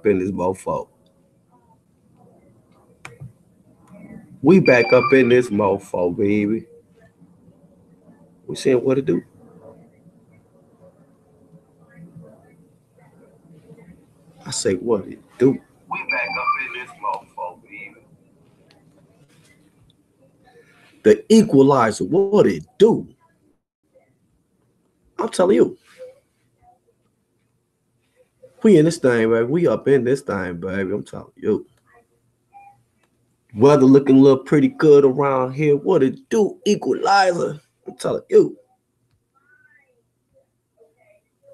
in this mofo. We back up in this mofo, baby. We saying what to do. I say what it do. We back up in this mofo, baby. The equalizer, what it do? I'm telling you. We in this thing, baby. We up in this thing, baby. I'm telling you. Weather looking a little pretty good around here. What it do, equalizer? I'm telling you.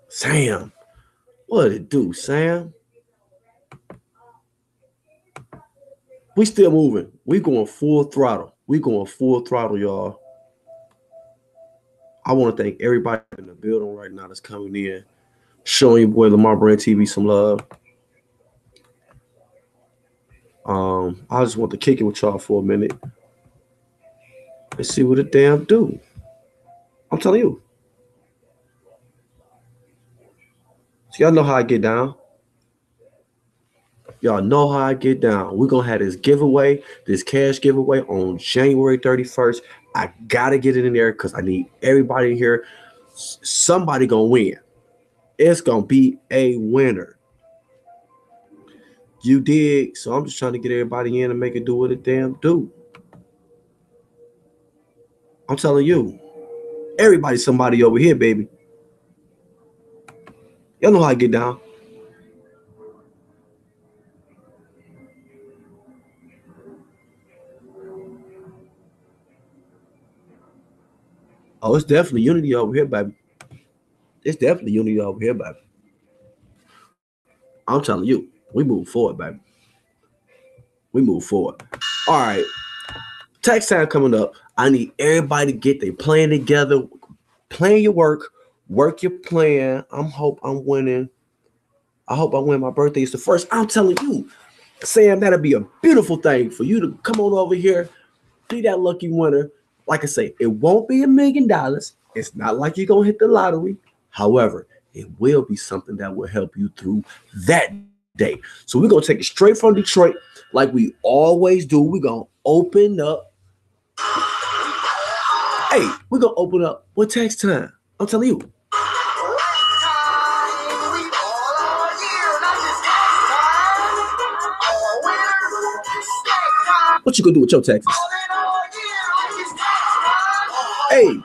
Sam, what it do, Sam? We still moving. We going full throttle. We going full throttle, y'all. I want to thank everybody in the building right now that's coming in, showing your boy Lamar Brand TV some love. I just want to kick it with y'all for a minute and see what it damn do. I'm telling you. So y'all know how I get down. Y'all know how I get down. We're going to have this giveaway, this cash giveaway on January 31st. I got to get it in there because I need everybody in here. Somebody going to win. It's going to be a winner. You dig? So I'm just trying to get everybody in and make it do what it damn do. I'm telling you. Everybody somebody over here, baby. Y'all know how I get down. Oh, it's definitely unity over here, baby. It's definitely unity over here, baby. I'm telling you, we move forward, baby. We move forward. All right. Tax time coming up. I need everybody to get their plan together. Plan your work your plan. Hope I'm winning. I hope I win. My birthday is the first. I'm telling you, Sam, that'll be a beautiful thing for you to come on over here, be that lucky winner. Like I say, it won't be $1 million. It's not like you're gonna hit the lottery. However, it will be something that will help you through that day. So we're gonna take it straight from Detroit, like we always do. We're gonna open up. Hey, we're gonna open up with tax time. I'm telling you. What you gonna do with your taxes? Hey.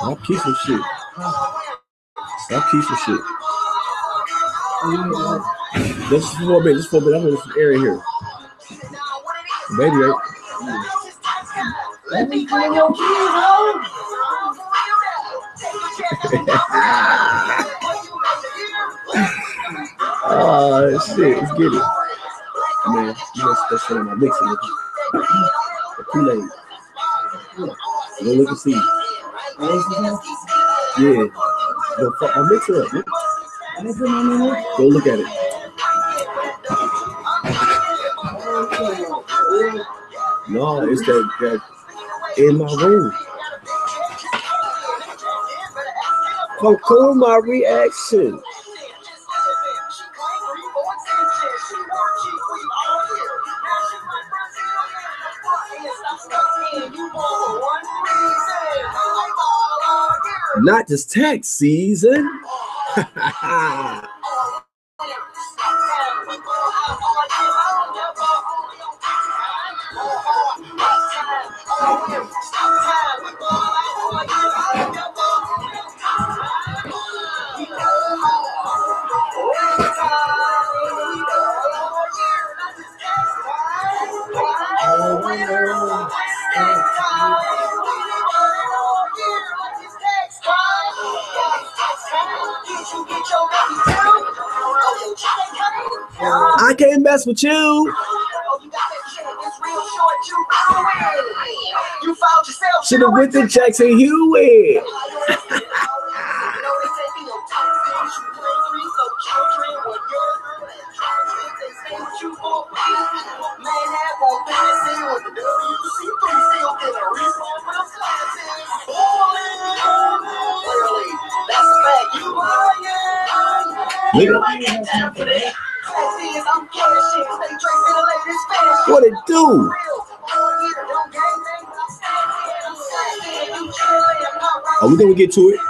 I'll keep some shit. I'll keep some shit. Just for a minute. I'm in some area here. Baby, right? Let me bring your kids home. Oh, shit. Let's get it. Man, you know, that's shit in my mixer. The Kool-Aid. Go look and see. Yeah. Go fuck my mixer up, man. Go look at it. No, it's that in my room. Control my reaction. Not just tax season. I can't mess with you. Should have went to Jackson Hewitt. What it do? Are we gonna get to it?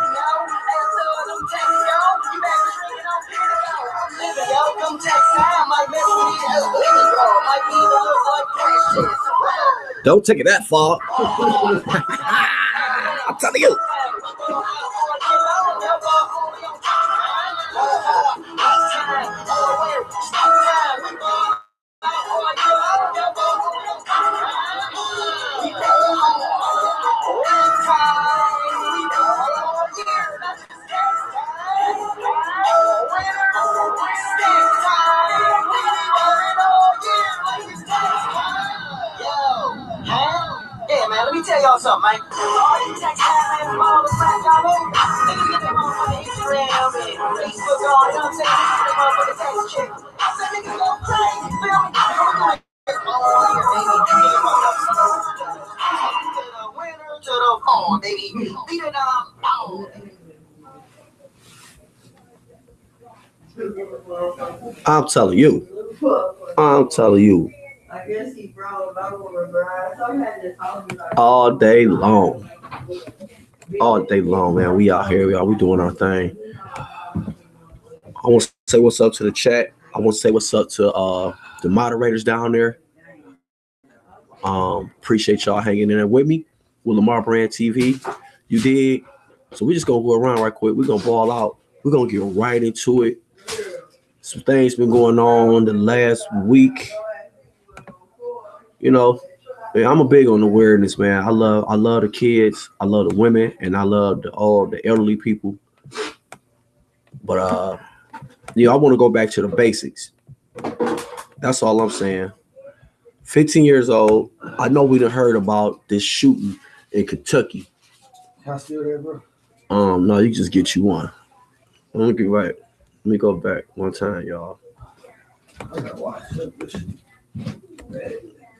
Don't take it that far. I'm telling you. Yeah, man, let me tell y'all something, man. I'm telling you. I'm telling you. I guess he brought it over, bro. So I had to talk to him. All day long. All day long, man. We out here, y'all. We doing our thing. I want to say what's up to the chat. I want to say what's up to the moderators down there. Appreciate y'all hanging in there with me with Lamar Brand TV. You did. So we just gonna go around right quick. We're gonna ball out. We're gonna get right into it. Some things been going on the last week. You know, man, I'm a big on awareness, man. I love the kids, I love the women, and I love all the elderly people. But I want to go back to the basics. That's all I'm saying. 15 years old. I know we done heard about this shooting in Kentucky. Can I steal that, bro? No, you just get you one. Let me get right. Let me go back one time, y'all. I gotta watch this.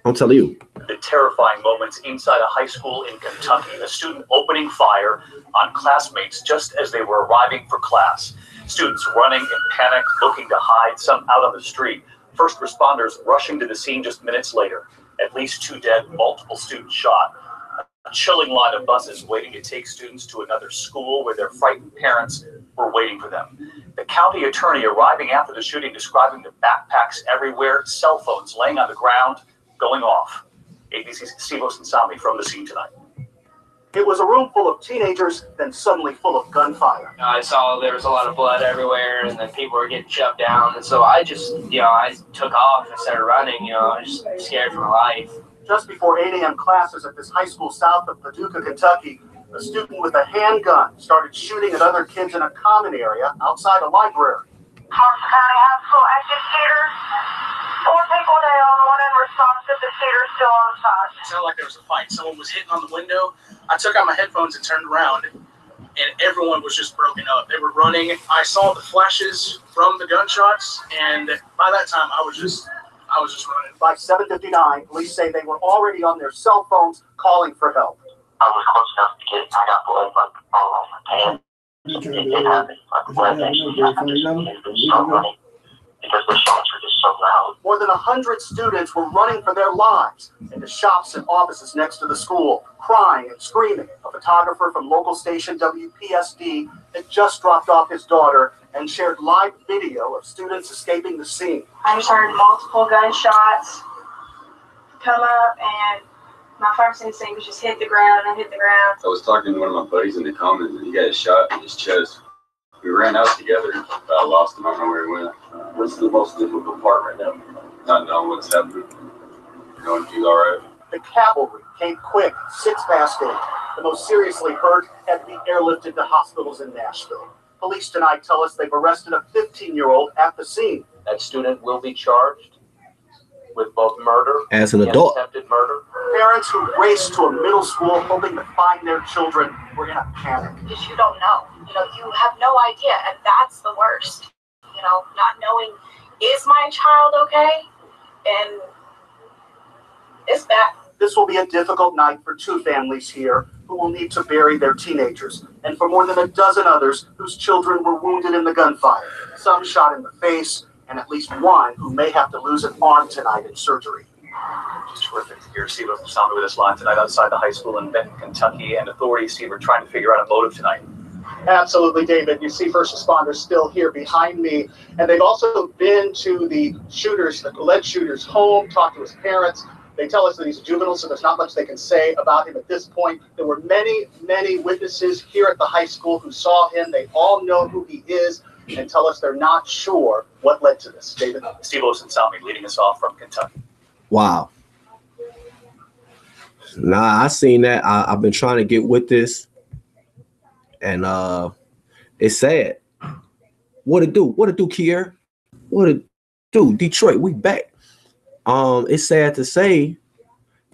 I'm telling you. The terrifying moments inside a high school in Kentucky. A student opening fire on classmates just as they were arriving for class. Students running in panic, looking to hide, some out on the street. First responders rushing to the scene just minutes later. At least 2 dead, multiple students shot. A chilling line of buses waiting to take students to another school where their frightened parents were waiting for them. The county attorney arriving after the shooting describing the backpacks everywhere, cell phones laying on the ground, going off. ABC's Silos and Sami from the scene tonight. It was a room full of teenagers, then suddenly full of gunfire. I saw there was a lot of blood everywhere, and then people were getting shoved down. And so I just, I took off and started running. I was just scared for my life. Just before 8 a.m. classes at this high school south of Paducah, Kentucky, a student with a handgun started shooting at other kids in a common area outside a library. Carson County High School active shooter. 4 people down, 1 in response to the shooter still on site. It sounded like there was a fight. Someone was hitting on the window. I took out my headphones and turned around, and everyone was just broken up. They were running. I saw the flashes from the gunshots, and by that time, I was just running. By 7:59, police say they were already on their cell phones calling for help. I was close enough to get it. I got blood all over my pants. It did happen. Like blood actually happened. Because the shots were just so loud. More than 100 students were running for their lives into shops and offices next to the school, crying and screaming. A photographer from local station WPSD had just dropped off his daughter and shared live video of students escaping the scene. I just heard multiple gunshots come up, and my first instinct was just hit the ground and hit the ground. I was talking to one of my buddies in the comments, and he got a shot in his chest. We ran out together. I lost him. I don't know where he went. What's the most difficult part right now? Not knowing what's happening. Knowing he's all right. The cavalry came quick, 6 past 8. The most seriously hurt had to be airlifted to hospitals in Nashville. Police tonight tell us they've arrested a 15-year-old at the scene. That student will be charged with both murder As an and adult. attempted murder. Parents who raced to a middle school hoping to find their children were in a panic. Because you don't know. You have no idea, and that's the worst. Not knowing, is my child okay? And it's bad. This will be a difficult night for 2 families here who will need to bury their teenagers, and for more than a dozen others whose children were wounded in the gunfire, some shot in the face, and at least one who may have to lose an arm tonight in surgery. It's terrific to hear Steve sound with us live tonight outside the high school in Benton, Kentucky, and authorities, Steve, are trying to figure out a motive tonight. Absolutely, David. You see first responders still here behind me, and they've also been to the alleged shooter's home, talked to his parents. They tell us that he's a juvenile, so there's not much they can say about him at this point. There were many, many witnesses here at the high school who saw him. They all know who he is and tell us they're not sure what led to this. David? Steve Osunsanmi leading us off from Kentucky. Wow. Nah, I seen that. I've been trying to get with this, and it's sad. What it do? What it do, Kier? What it do? Detroit, we back. It's sad to say,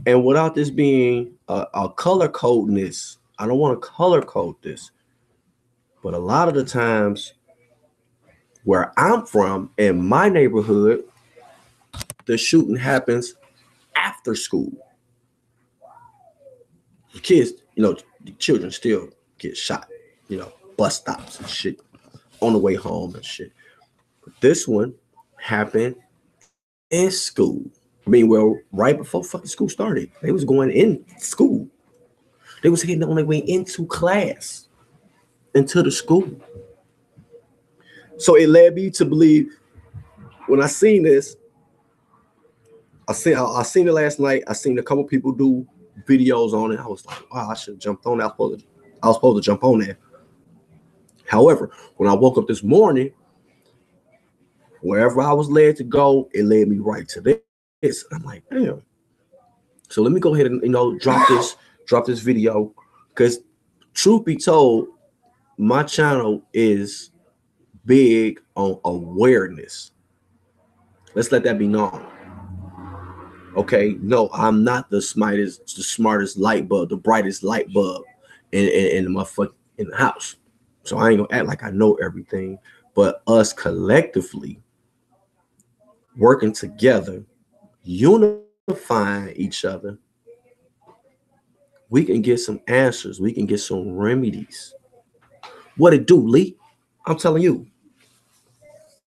and without this being a color codeness, I don't want to color code this, but a lot of the times where I'm from in my neighborhood, the shooting happens after school. The kids, the children still get shot, bus stops and shit on the way home and shit. But this one happened in school. I mean, well, right before fucking school started, they was going in school. They was heading on their way into class, into the school. So it led me to believe, when I seen this, I seen it last night. I seen a couple people do videos on it. I was like, wow, I should have jumped on that. I was supposed to jump on that. However, when I woke up this morning, wherever I was led to go, it led me right to this. I'm like, damn. So let me go ahead and drop this video, because truth be told, my channel is big on awareness. Let's let that be known. Okay, no, I'm not the smartest light bulb, the brightest light bulb in the house. So I ain't gonna act like I know everything, but us collectively working together, unifying each other, we can get some answers. We can get some remedies. What it do, Lee? I'm telling you.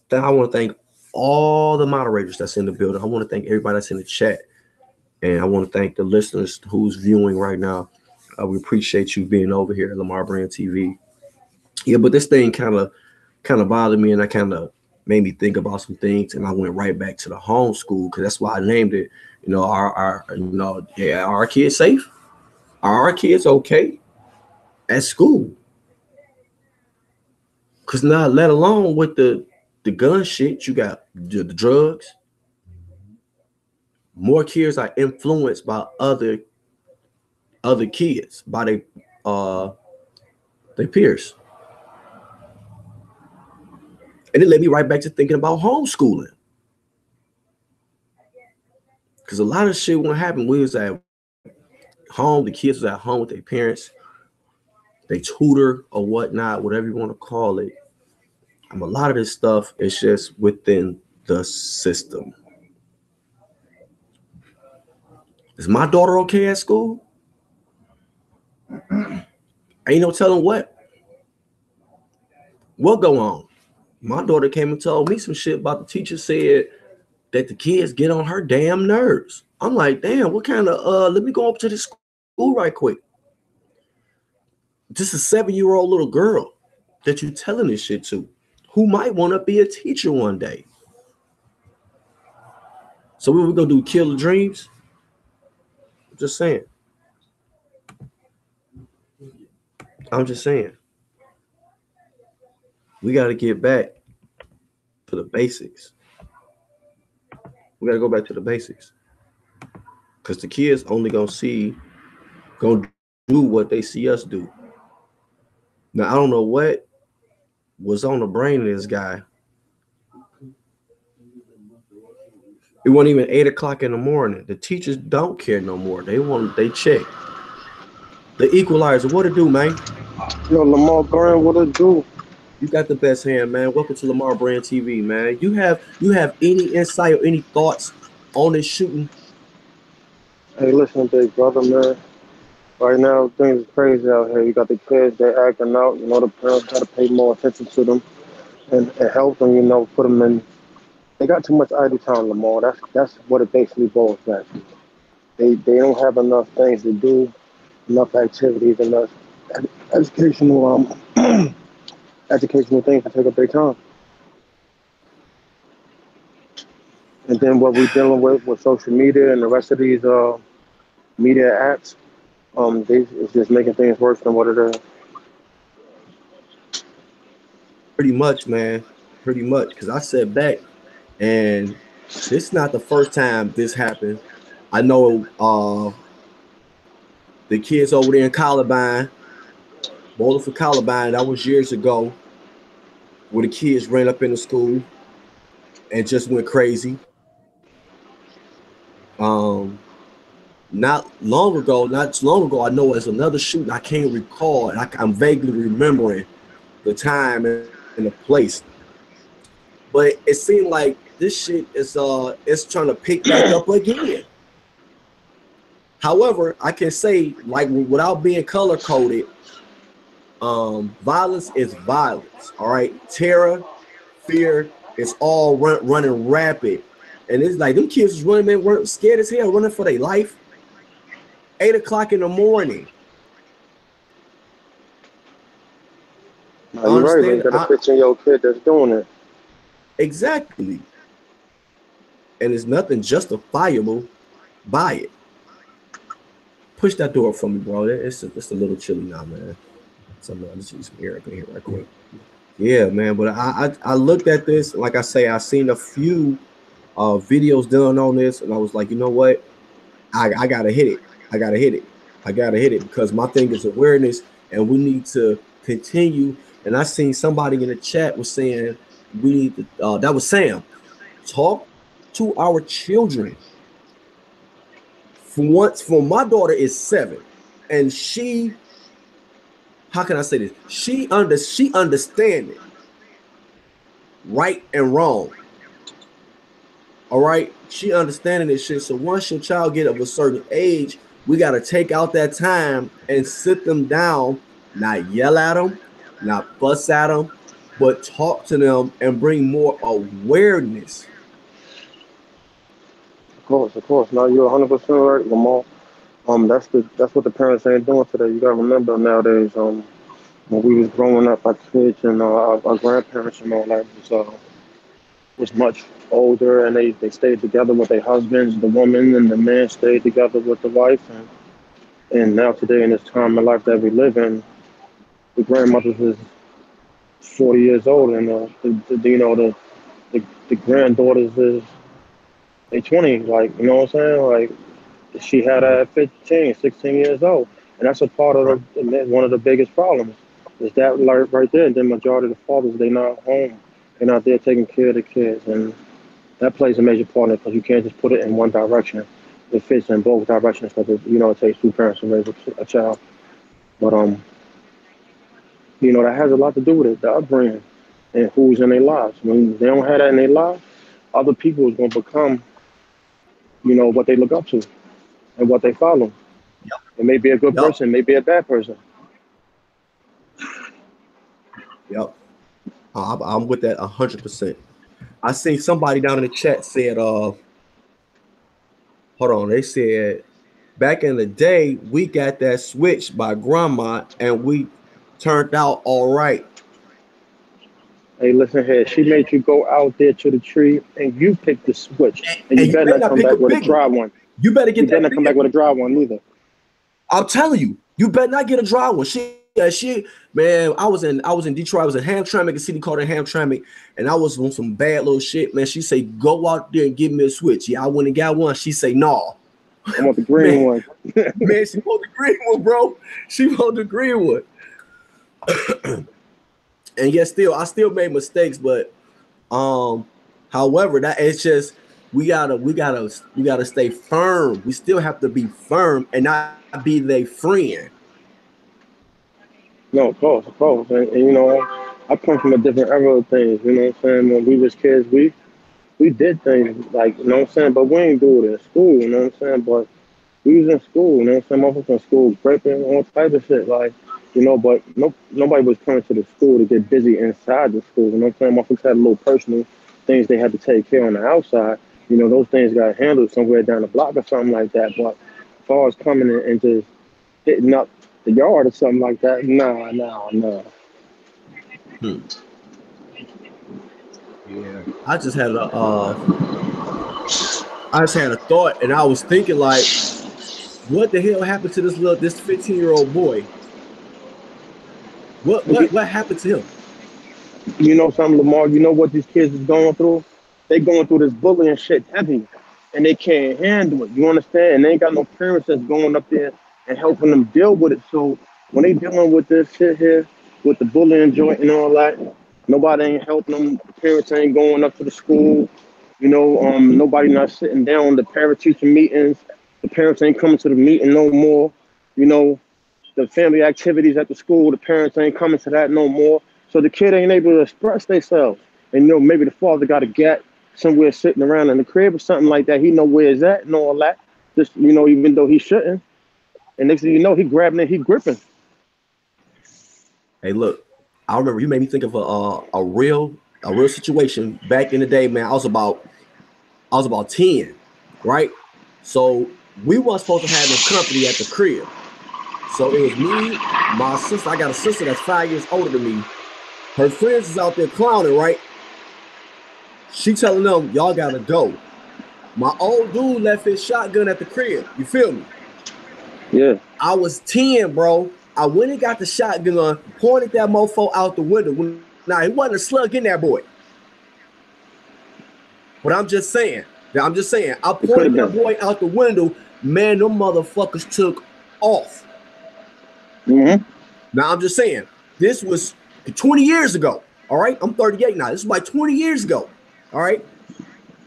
Then I want to thank all the moderators that's in the building. I want to thank everybody that's in the chat. And I want to thank the listeners who's viewing right now. We appreciate you being over here at Lamar Brand TV. Yeah, but this thing kind of bothered me, and I kind of made me think about some things, and I went right back to the homeschool, because that's why I named it. Are our kids safe? Are our kids okay at school? Because now, let alone with the gun shit, you got the drugs. More kids are influenced by other kids, by their peers. And it led me right back to thinking about homeschooling. Because a lot of shit won't happen. We was at home, the kids was at home with their parents. They tutor or whatnot, whatever you want to call it. A lot of this stuff is just within the system. Is my daughter okay at school? Ain't no telling what go on. My daughter came and told me some shit about the teacher said that the kids get on her damn nerves. I'm like, damn, what kind of, let me go up to the school right quick. This is a 7-year-old little girl that you're telling this shit to, who might want to be a teacher one day. So what we gonna do, kill the dreams? Just saying. I'm just saying. We got to get back to the basics. We got to go back to the basics. Because the kids only going to do what they see us do. Now, I don't know what was on the brain of this guy. It wasn't even 8 o'clock in the morning. The teachers don't care no more. They check. The equalizer, what it do, man? Yo, Lamar Brand, what it do? You got the best hand, man. Welcome to Lamar Brand TV, man. You have any insight or any thoughts on this shooting? Hey, listen, big brother, man. Right now, things is crazy out here. You got the kids, they're acting out. You know, the parents got to pay more attention to them and help them, you know, put them in. They got too much idle time, Lamar. That's what it basically boils down to. They don't have enough things to do, enough activities, enough educational educational things to take up their time. And then what we're dealing with social media and the rest of these media apps, it's just making things worse than what it is. Pretty much, man. Pretty much. Because I sat back, and this is not the first time this happened. I know the kids over there in Columbine, bowling for Columbine, that was years ago, where the kids ran up in the school and just went crazy. Not long ago, I know it's another shooting. I can't recall, and I'm vaguely remembering the time and the place. But it seemed like this shit is it's trying to pick back up again. However, I can say, like, without being color coded, violence is violence. All right, terror, fear, it's all running rapid, and it's like them kids was running, man, weren't scared as hell, running for their life. 8 o'clock in the morning. No, you're right, man. You got to picture your kid that's doing it. Exactly. And there's nothing justifiable by it. Push that door for me, bro. It's a little chilly now, man. Let's use some air up in here right quick. Yeah, man. But I looked at this. Like I say, I seen a few videos done on this, and I was like, you know what? I gotta hit it. I gotta hit it because my thing is awareness, and we need to continue. And I seen somebody in the chat was saying we need to, that was Sam, talk to our children. For my daughter is 7, and she, how can I say this? She understand it, right and wrong. All right, she understanding this shit. So once your child get of a certain age, we got to take out that time and sit them down, not yell at them, not fuss at them, but talk to them and bring more awareness. Of course. No, you're 100% right, Lamar. That's what the parents ain't doing today. You gotta remember nowadays, when we was growing up, our kids and our grandparents and all that was much older, and they stayed together with their husbands. The woman and the man stayed together with the wife, and now today in this time of life that we live in, the grandmothers is 40 years old, and the granddaughters is they 20, like, you know what I'm saying? Like, she had her at 15, 16 years old. And that's a part of one of the biggest problems is that, like, right there. And then majority of the fathers, they're not home. They're not there taking care of the kids. And that plays a major part in it because you can't just put it in one direction. It fits in both directions because, it takes 2 parents to raise a child. But, that has a lot to do with it, the upbringing and who's in their lives. When they don't have that in their lives, other people is going to become what they look up to and what they follow. Yep. It may be a good person, may be a bad person. Yep. I'm with that 100%. I seen somebody down in the chat said, hold on, they said, back in the day, we got that switch by grandma and we turned out all right. Hey, listen here. She made you go out there to the tree and you picked the switch. And you better not come back with a dry one. You better better not come back with a dry one either. I'm telling you, you better not get a dry one. Man, I was in Detroit. I was in Hamtramck, a city called Hamtramck, and I was on some bad little shit, man. She say, go out there and give me a switch. Yeah, I went and got one. She say, no. I want the green one. Man, she want the green one, bro. She want the green one. And yet I still made mistakes, but however, that it's just we gotta stay firm. We still have to be firm and not be their friend. No, of course. And I come from a different era of things, you know what I'm saying? When we was kids, we did things like, you know what I'm saying, but we ain't do it in school, you know what I'm saying? But We was in school, you know what I'm saying? Motherfuckers in school, breaking all type of shit, like, you know, but nobody was coming to the school to get busy inside the school, you know what I'm saying? Motherfuckers had little personal things they had to take care of on the outside. You know, those things got handled somewhere down the block or something like that. But as far as coming in and just hitting up the yard or something like that, nah. Yeah, I just had a thought, and I was thinking like, what the hell happened to this 15-year-old boy? What happened to him? You know something, Lamar? You know what these kids is going through? They going through this bullying shit heavy, and they can't handle it. You understand? And they ain't got no parents that's going up there and helping them deal with it. So when they dealing with this shit here, with the bullying joint and all that, nobody ain't helping them. The parents ain't going up to the school. You know, nobody not sitting down the parent-teacher meetings. The parents ain't coming to the meeting no more. You know, the family activities at the school, the parents ain't coming to that no more. So the kid ain't able to express themselves. And you know, maybe the father got a gat somewhere sitting around in the crib or something like that. He know where it's at and all that. Just, you know, even though he shouldn't. And next thing you know, he grabbing it, he gripping. Hey, look, I remember you made me think of a real situation back in the day, man. I was about 10, right? So we weren't supposed to have no company at the crib. So it was me, my sister. I got a sister that's 5 years older than me. Her friends is out there clowning, right? She telling them, y'all gotta go. My old dude left his shotgun at the crib. You feel me? Yeah. I was 10, bro. I went and got the shotgun, pointed that mofo out the window. Now, it wasn't a slug in that boy. But I'm just saying. I pointed that boy out the window. Man, them motherfuckers took off. Mm-hmm. Now, I'm just saying, this was 20 years ago. All right? I'm 38 now. This is like 20 years ago. All right?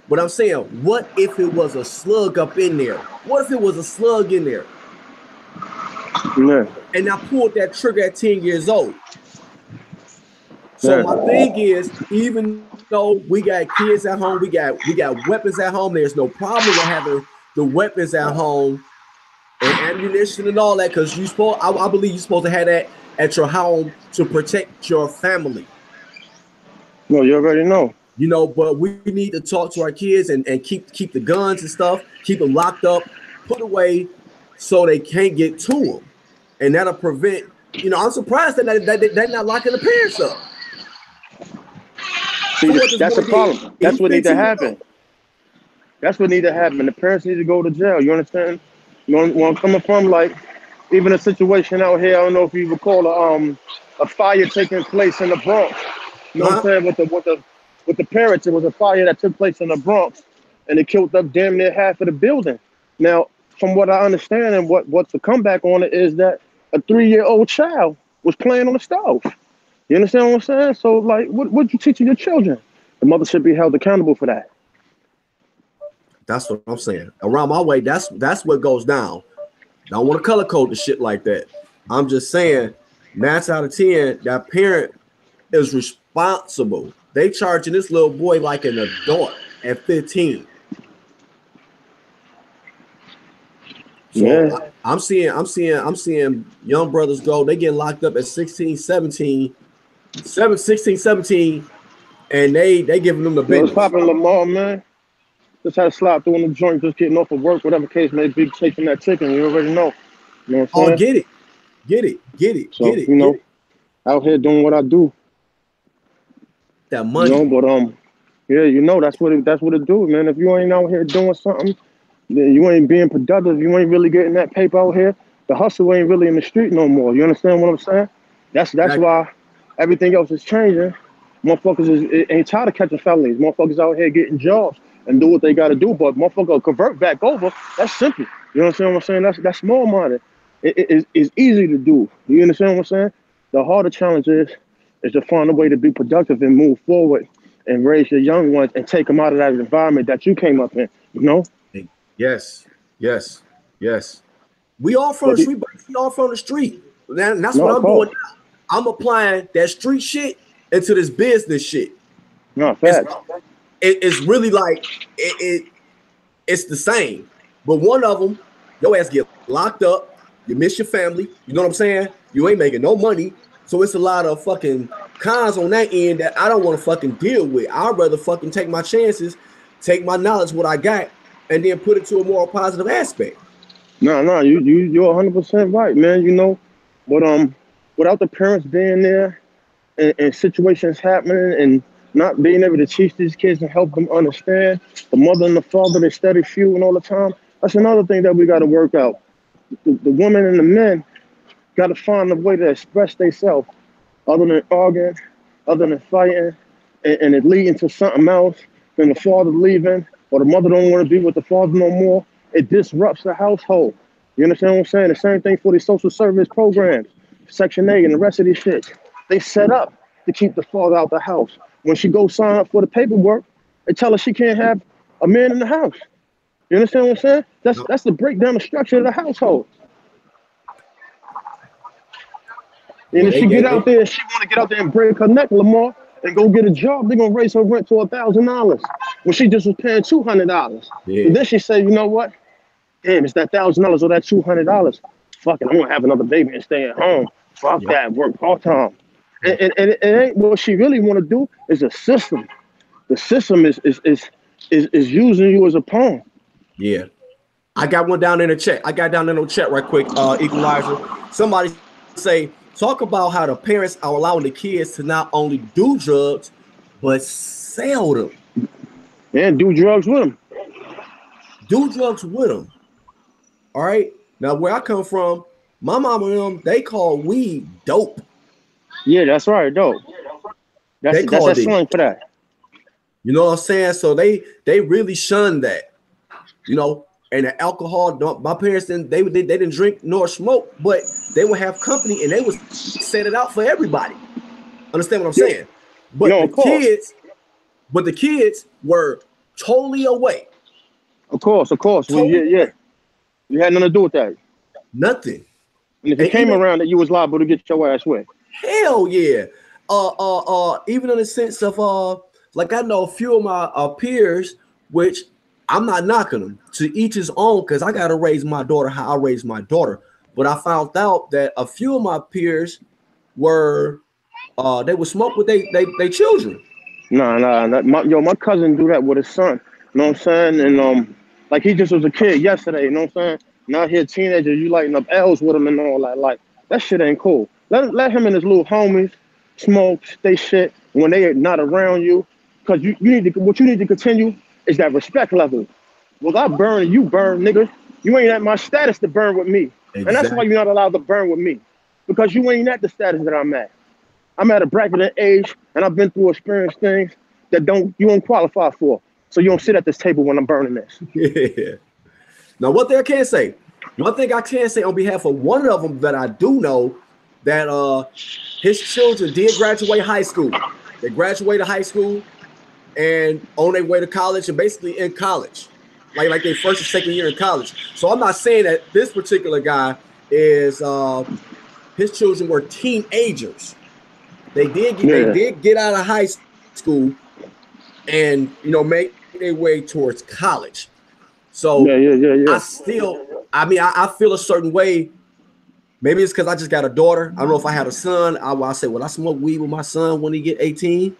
But I'm saying, what if it was a slug up in there? What if it was a slug in there? Yeah. And I pulled that trigger at 10 years old. So my thing is, even though we got kids at home, we got weapons at home, there's no problem with having the weapons at home and ammunition and all that, because I believe you're supposed to have that at your home to protect your family. No, you already know. You know, but we need to talk to our kids and keep the guns and stuff, keep them locked up, put away so they can't get to them. And that'll prevent, you know, I'm surprised that they're not locking the parents up. See, so that's the problem. That's what needs to happen. That's what needs to happen. The parents need to go to jail. You understand? Where I'm coming from, like, even a situation out here, I don't know if you recall a fire taking place in the Bronx. You know what I'm saying? With the parents, it was a fire that took place in the Bronx, and it killed up damn near half of the building. Now, from what I understand and what's the comeback on it is that a 3-year-old child was playing on the stove. You understand what I'm saying? So, like, what you teaching your children? The mother should be held accountable for that. That's what I'm saying. Around my way, that's what goes down. I don't want to color code the shit like that. I'm just saying, 9 out of 10, that parent is responsible. They charging this little boy like an adult at 15. So yeah. I'm seeing young brothers go. They get locked up at 16, 17, and they giving them the business. What's popping, Lamar, man? Just had to slide through in the joint, just getting off of work, whatever case may be, taking that chicken. You already know. You know what I'm saying? Get it. So, you know, out here doing what I do. That money. You know, but yeah, you know, that's what it do, man. If you ain't out here doing something, then you ain't being productive. You ain't really getting that paper out here. The hustle ain't really in the street no more. You understand what I'm saying? That's why everything else is changing. Motherfuckers ain't tired of catching felonies. Motherfuckers out here getting jobs and do what they got to do. But motherfucker convert back over. That's simple. You understand what I'm saying? That's small minded. It's easy to do. You understand what I'm saying? The harder challenge is to find a way to be productive and move forward and raise your young ones and take them out of that environment that you came up in. You know? Yes. We all from the street, but we all from the street. That's what I'm doing now. I'm applying that street shit into this business shit. No, facts. It's really like it's the same, but one of them your ass get locked up. You miss your family. You know what I'm saying? You ain't making no money. So it's a lot of fucking cons on that end that I don't want to fucking deal with. I'd rather fucking take my chances, take my knowledge, what I got, and then put it to a more positive aspect. No, you're 100% right, man. You know, but without the parents being there and situations happening and not being able to teach these kids and help them understand, the mother and the father, they study fueling all the time. That's another thing that we got to work out. The women and the men got to find a way to express themselves other than arguing, other than fighting, and it leading to something else. Then the father leaving or the mother don't want to be with the father no more. It disrupts the household. You understand what I'm saying? The same thing for these social service programs, Section 8 and the rest of these shit. They set up to keep the father out the house. When she goes sign up for the paperwork, they tell her she can't have a man in the house. You understand what I'm saying? That's the breakdown, the structure of the household. And if she get out there, she want to get out there and break her neck, Lamar, and go get a job, they're gonna raise her rent to $1,000 when she just was paying $200. Yeah. And then she said, you know what? Damn, it's that $1,000 or that $200. Fuck it, I'm gonna have another baby and stay at home. Fuck that, work part time. And it ain't what she really want to do. Is a system. The system is using you as a pawn. Yeah, I got one down in the chat. I got down in the chat right quick. Equalizer. Somebody say, talk about how the parents are allowing the kids to not only do drugs but sell them. And do drugs with them. Do drugs with them. All right. Now, where I come from, my mom and them, they call weed dope. Yeah, that's right, dope. That's a slang for that. You know what I'm saying? So they really shun that. You know, and the alcohol. My parents didn't. They didn't drink nor smoke, but they would have company and they would set it out for everybody. Understand what I'm saying? But the kids were totally away. Of course. Totally. Yeah. You had nothing to do with that. Nothing. And if it came around that you was liable to get your ass wet. Hell yeah. Even in the sense of like I know a few of my peers, which I'm not knocking them, to each his own, because I gotta raise my daughter how I raised my daughter. But I found out that a few of my peers were they would smoke with they children. Nah. My cousin do that with his son. You know what I'm saying? And like he just was a kid yesterday, you know what I'm saying? Now he a teenager, you lighting up L's with him and all that. Like that shit ain't cool. Let him and his little homies smoke, stay shit when they are not around you. Cause what you need to continue is that respect level. Well, I burn and you burn, nigga. You ain't at my status to burn with me. Exactly. And that's why you're not allowed to burn with me. Because you ain't at the status that I'm at. I'm at a bracket of age and I've been through experience things that you don't qualify for. So you don't sit at this table when I'm burning this. Yeah. Now, one thing I can say on behalf of one of them that I do know, that his children did graduate high school. They graduated high school and on their way to college and basically in college, like their first or second year in college. So I'm not saying that this particular guy is his children were teenagers. They did get out of high school and make their way towards college. So yeah. I feel a certain way. Maybe it's because I just got a daughter. I don't know if I had a son. I say, well, I smoke weed with my son when he get 18.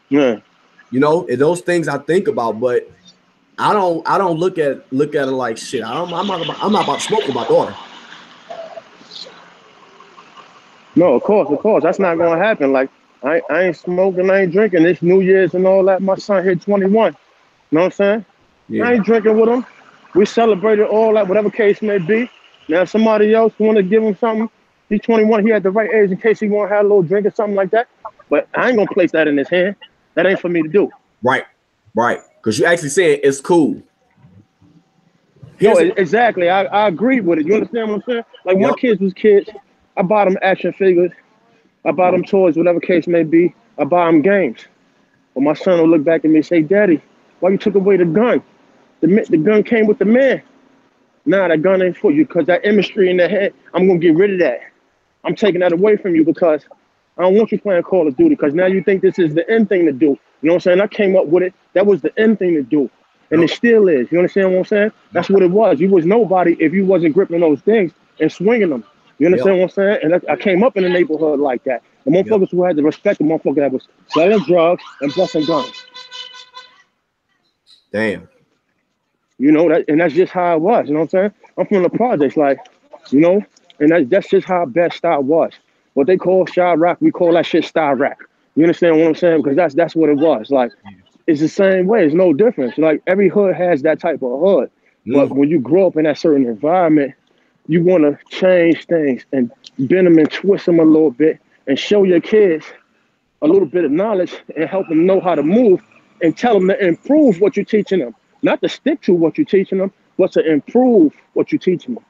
Yeah. And those things I think about, but I don't look at it like shit. I'm not about to smoke with my daughter. No, of course. That's not gonna happen. Like I ain't smoking, I ain't drinking. It's New Year's and all that. My son hit 21. You know what I'm saying? Yeah. I ain't drinking with him. We celebrated all that, whatever case may be. Now, if somebody else want to give him something, he's 21, he had the right age in case he want to have a little drink or something like that. But I ain't going to place that in his hand. That ain't for me to do. Right. Because you actually saying it's cool. Exactly. I agree with it. You understand what I'm saying? Like, when kids was kids, I bought them action figures. I bought them toys, whatever case may be. I buy them games. But my son will look back at me and say, Daddy, why you took away the gun? The gun came with the man. Nah, that gun ain't for you because that chemistry in the head, I'm going to get rid of that. I'm taking that away from you because I don't want you playing Call of Duty because now you think this is the end thing to do. You know what I'm saying? I came up with it. That was the end thing to do. and it still is. You understand what I'm saying? That's what it was. You was nobody if you wasn't gripping those things and swinging them. You understand what I'm saying? And I came up in a neighborhood like that. The motherfuckers who had to respect the motherfucker that was selling drugs and busting guns. Damn. You know that, and that's just how it was. You know what I'm saying? I'm from the projects, like, you know, and that's just how best style was. What they call Chirac, we call that shit Styrac. You understand what I'm saying? Because that's what it was. Like, it's the same way. It's no difference. Like, every hood has that type of hood. But when you grow up in that certain environment, you want to change things and bend them and twist them a little bit and show your kids a little bit of knowledge and help them know how to move and tell them to improve what you're teaching them. Not to stick to what you're teaching them, but to improve what you're teaching them.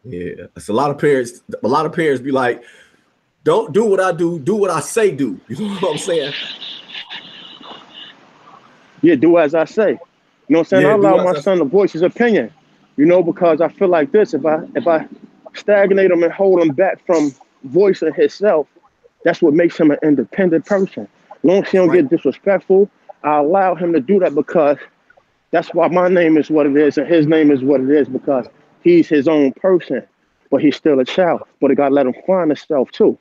Yeah, it's a lot of parents. A lot of parents be like, "Don't do what I do. Do what I say do." You know what I'm saying? Yeah, do as I say. You know what I'm saying? Yeah, I allow my son to voice his opinion. You know, because I feel like this: if I stagnate him and hold him back from voicing himself, that's what makes him an independent person. As long as he don't get disrespectful, I allow him to do that because that's why my name is what it is and his name is what it is, because he's his own person, but he's still a child. But I gotta let him find himself too.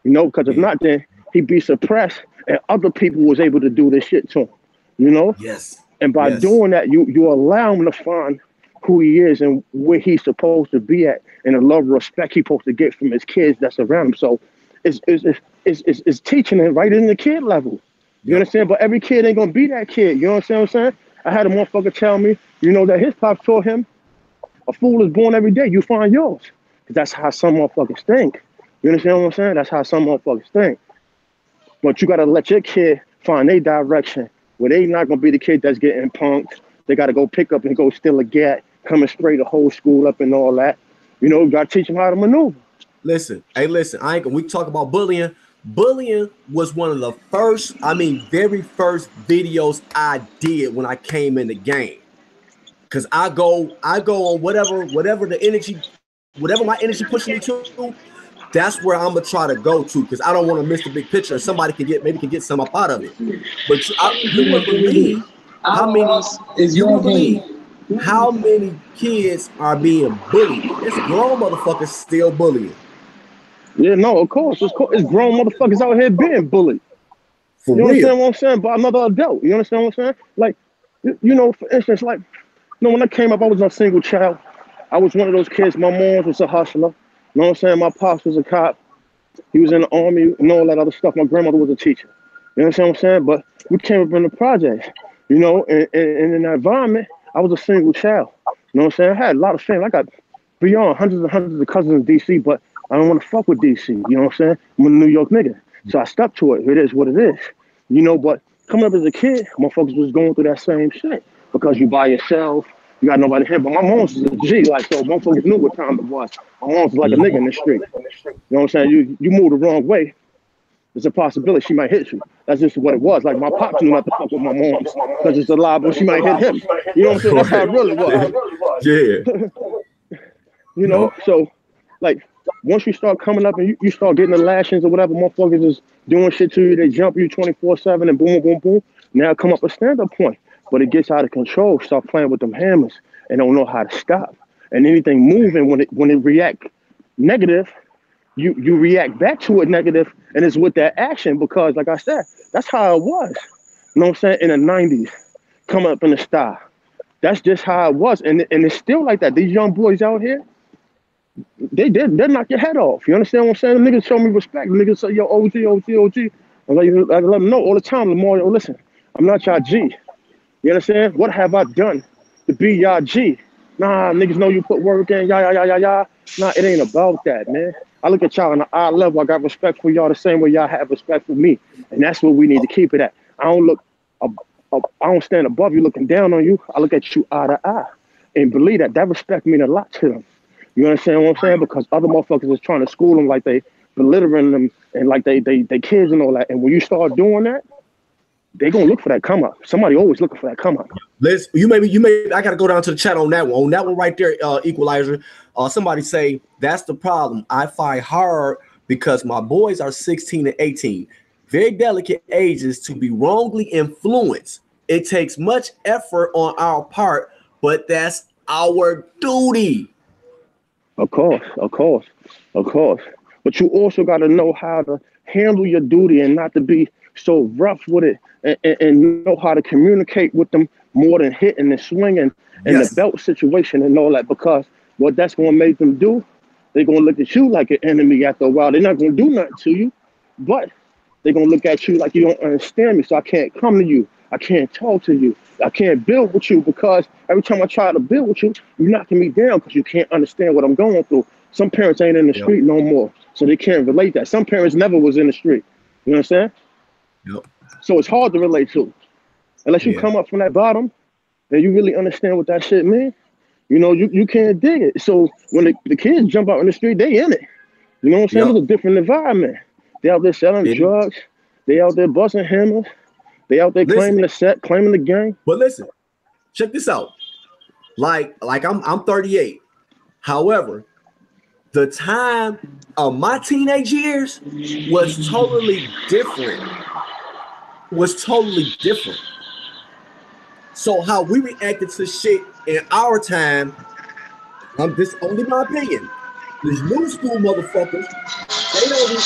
You know, because if not, then he'd be suppressed and other people was able to do this shit to him. You know? Yes. And by doing that, you allow him to find who he is and where he's supposed to be at and the love and respect he's supposed to get from his kids that's around him. So it's teaching him right in the kid level. You understand? But every kid ain't gonna be that kid. You understand what I'm saying? I had a motherfucker tell me, you know, that his pop taught him, a fool is born every day. You find yours. Because that's how some motherfuckers think. You understand what I'm saying? That's how some motherfuckers think. But you gotta let your kid find their direction where they not gonna be the kid that's getting punked. They gotta go pick up and go steal a gat, come and spray the whole school up and all that. You know, you gotta teach them how to maneuver. Listen, we talk about bullying. Bullying was one of the first, very first videos I did when I came in the game. Cause I go on whatever the energy, whatever my energy pushing me to, that's where I'm gonna try to go to, because I don't want to miss the big picture. Somebody can get some up out of it. But you wouldn't believe how many kids are being bullied. It's grown motherfuckers still bullying. Yeah, no, of course. It's grown motherfuckers out here being bullied. For you real. Understand what I'm saying? By another adult. You understand what I'm saying? Like, you know, for instance, like, you know, when I came up, I was a single child. I was one of those kids. My mom was a hustler. You know what I'm saying? My pops was a cop. He was in the army and all that other stuff. My grandmother was a teacher. You understand what I'm saying? But we came up in the projects, you know, and in that environment, I was a single child. You know what I'm saying? I had a lot of family. I got beyond hundreds and hundreds of cousins in D.C., but I don't want to fuck with D.C. You know what I'm saying? I'm a New York nigga. So I stuck to it. It is what it is. You know, but coming up as a kid, motherfuckers was going through that same shit. Because you by yourself, you got nobody here. But my mom's is a G, like, so motherfuckers knew what time it was. My mom's like a nigga in the street. You know what I'm saying? You move the wrong way, there's a possibility she might hit you. That's just what it was. Like, my pops knew not to fuck with my mom because it's a lie, but she might hit him. You know what I'm saying? That's how it really was. Yeah. You know, so, like, once you start coming up and you start getting the lashings or whatever, motherfuckers is doing shit to you, they jump you 24/7 and boom, boom, boom. Now come up a stand-up point. But it gets out of control. Start playing with them hammers and don't know how to stop. And anything moving, when it react negative, you react back to it negative, and it's with that action because, like I said, that's how it was. You know what I'm saying? In the 90s, coming up in the style. That's just how it was. And it's still like that. These young boys out here, they knock your head off. You understand what I'm saying? The niggas show me respect. The niggas say, yo, OG. I let them know all the time, Lamar, yo, listen, I'm not y'all G. You understand? What have I done to be y'all G? Nah, niggas know you put work in, yeah. Nah, it ain't about that, man. I look at y'all on the eye level. I got respect for y'all the same way y'all have respect for me. And that's where we need to keep it at. I don't stand above you looking down on you. I look at you eye to eye. And believe that respect mean a lot to them. You understand what I'm saying? Because other motherfuckers is trying to school them like they belittling them and like they kids and all that. And when you start doing that, they gonna look for that come up. Somebody always looking for that come up. I gotta go down to the chat on that one. On that one right there, Equalizer. Somebody say that's the problem I find hard because my boys are 16 and 18. Very delicate ages to be wrongly influenced It takes much effort on our part, but that's our duty. Of course. But you also got to know how to handle your duty and not to be so rough with it, and know how to communicate with them more than hitting and swinging and the belt situation and all that, because what that's going to make them do, they're going to look at you like an enemy after a while. They're not going to do nothing to you, but they're going to look at you like you don't understand me, so I can't come to you. I can't talk to you. I can't build with you, because every time I try to build with you, you're knocking me down because you can't understand what I'm going through. Some parents ain't in the street no more, so they can't relate that. Some parents never was in the street. You understand? Yep. So it's hard to relate to. Unless you come up from that bottom and you really understand what that shit means, you know, you can't dig it. So when the kids jump out in the street, they in it. You know what I'm saying? It's a different environment. They out there selling drugs. They out there busting hammers. They out there claiming the set, claiming the gang. But listen, check this out. Like I'm 38. However, the time of my teenage years was totally different. So how we reacted to shit in our time, this only my opinion. These new school motherfuckers, they don't react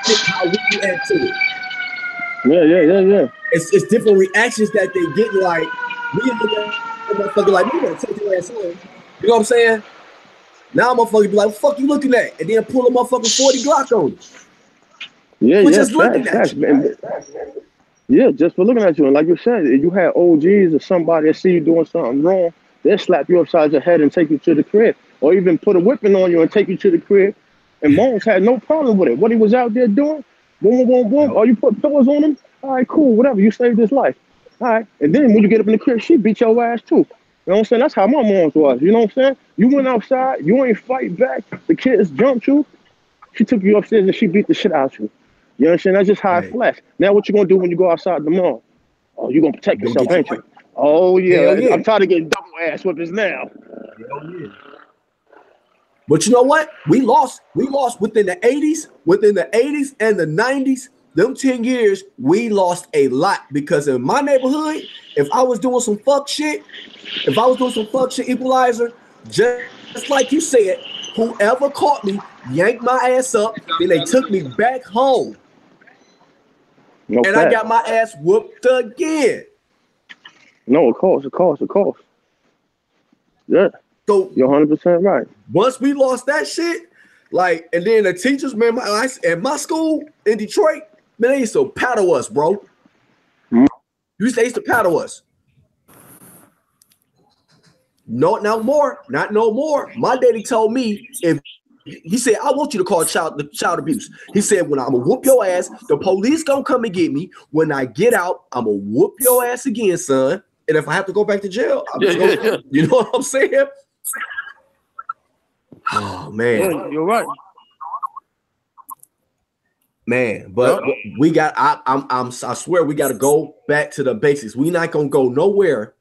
to shit how we react to it. Yeah. It's different reactions that they get. Like we look at a motherfucker like, we gonna take your ass home. You know what I'm saying? Now I'm motherfucker be like, what the fuck you looking at? And then pull a motherfucking 40 Glock on you. Yeah, just looking at you. Man. Yeah, just for looking at you. And like you said, if you had OGs or somebody that see you doing something wrong, they'll slap you upside your head and take you to the crib. Or even put a whipping on you and take you to the crib. And Moans had no problem with it. What he was out there doing, boom, boom, boom. Or you put pillows on him, all right, cool, whatever. You saved his life. All right. And then when you get up in the crib, she beat your ass too. You know what I'm saying? That's how my moms was. You know what I'm saying? You went outside, you ain't fight back. The kids jumped you. She took you upstairs and she beat the shit out of you. You understand? That's just how it flashed. Now what you gonna do when you go outside the mall? Oh, you gonna protect yourself, ain't you? Oh yeah. I'm tired of getting double ass whippings now. But you know what? We lost within the 80s, and the 90s. Them 10 years, we lost a lot, because in my neighborhood, if I was doing some fuck shit, Equalizer, just like you said, whoever caught me, yanked my ass up, then they took me back home. I got my ass whooped again. No, of course. Yeah. So you're 100% right. Once we lost that shit, like, and then the teachers, man, at my school in Detroit, man, they used to paddle us, bro. They used to paddle us. Not no more. My daddy told me, he said, I want you to call child abuse. He said, when I'm gonna whoop your ass, the police gonna come and get me. When I get out, I'm gonna whoop your ass again, son. And if I have to go back to jail, you know what I'm saying? Oh man, yeah, you're right, man. But we got. I swear we got to go back to the basics. We're not gonna go nowhere.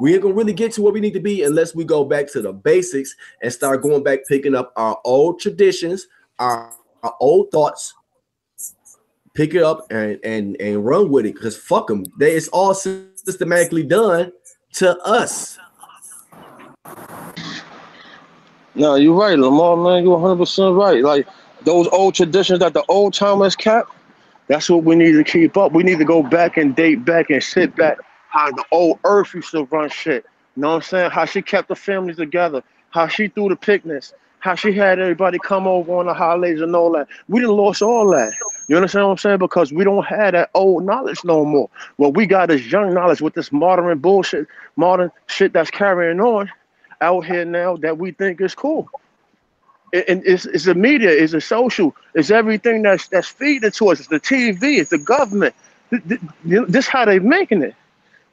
We ain't gonna really get to where we need to be unless we go back to the basics and start going back, picking up our old traditions, our old thoughts, pick it up and run with it. Because fuck them, it's all systematically done to us. No, you're right, Lamar, man. You're 100% right. Like those old traditions that the old timers kept, that's what we need to keep up. We need to go back and date back and sit back how the old earth used to run shit. You know what I'm saying? How she kept the families together, how she threw the picnics, how she had everybody come over on the holidays and all that. We done lost all that. You understand what I'm saying? Because we don't have that old knowledge no more. What we got is young knowledge with this modern bullshit, modern shit that's carrying on out here now that we think is cool. And it's the media, it's the social, it's everything that's feeding to us. It's the TV, it's the government. This how they making it.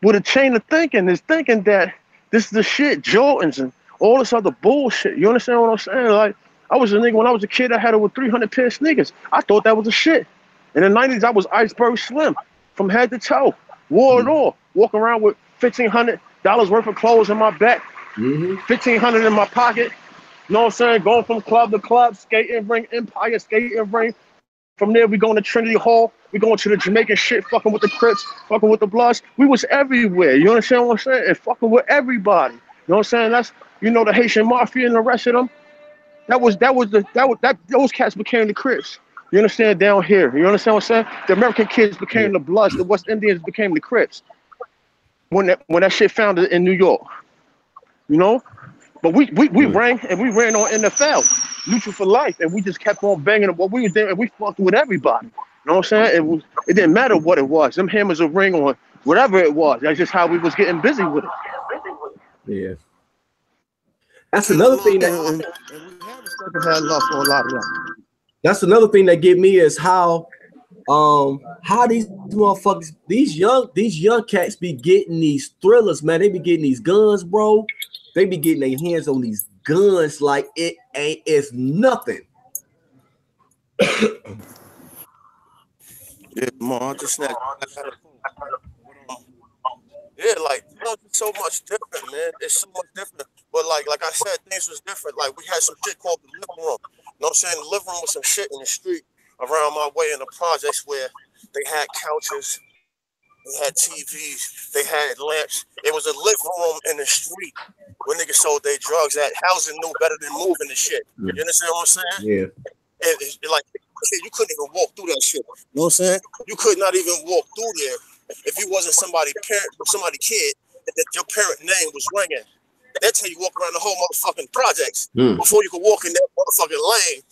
With a chain of thinking is thinking that this is the shit, Jordans and all this other bullshit. You understand what I'm saying? Like, I was a nigga when I was a kid, I had over 300 pair of sneakers. I thought that was a shit. In the 90s, I was Iceberg Slim from head to toe, wore it all, walking around with $1,500 worth of clothes in my back, $1,500 in my pocket. You know what I'm saying? Going from club to club, skating ring, Empire skating ring. From there, we going to Trinity Hall, We going to the Jamaican shit, fucking with the Crips, fucking with the Bloods. We was everywhere. You understand what I'm saying? And fucking with everybody. You know what I'm saying? That's, you know, the Haitian Mafia and the rest of them. Those cats became the Crips. You understand? Down here. You understand what I'm saying? The American kids became the Bloods. The West Indians became the Crips. When that shit founded in New York. You know? But we ran on NFL, neutral for life, and we just kept on banging what we was doing, and we fucked with everybody. You know what I'm saying? It didn't matter what it was. Them hammers a ring on whatever it was. That's just how we was getting busy with it. Yeah. That's another thing that had love for a lot of them. That's another thing that get me is how these motherfuckers, these young cats be getting these thrillers, man. They be getting these guns, bro. They be getting their hands on these guns like it's nothing. Yeah, Mom, I just snapped. Yeah, like, you know, it's so much different, man. It's so much different. But like I said, things was different. Like, we had some shit called the living room. You know what I'm saying? The living room was some shit in the street around my way in the projects where they had couches, they had TVs, they had lamps. It was a living room in the street where niggas sold their drugs at. Housing knew better than moving the shit. You understand what I'm saying? Yeah. It like, you couldn't even walk through that shit. You know what I'm saying? You could not even walk through there if you wasn't somebody's kid that your parent name was ringing. That's how you walk around the whole motherfucking projects before you could walk in that motherfucking lane.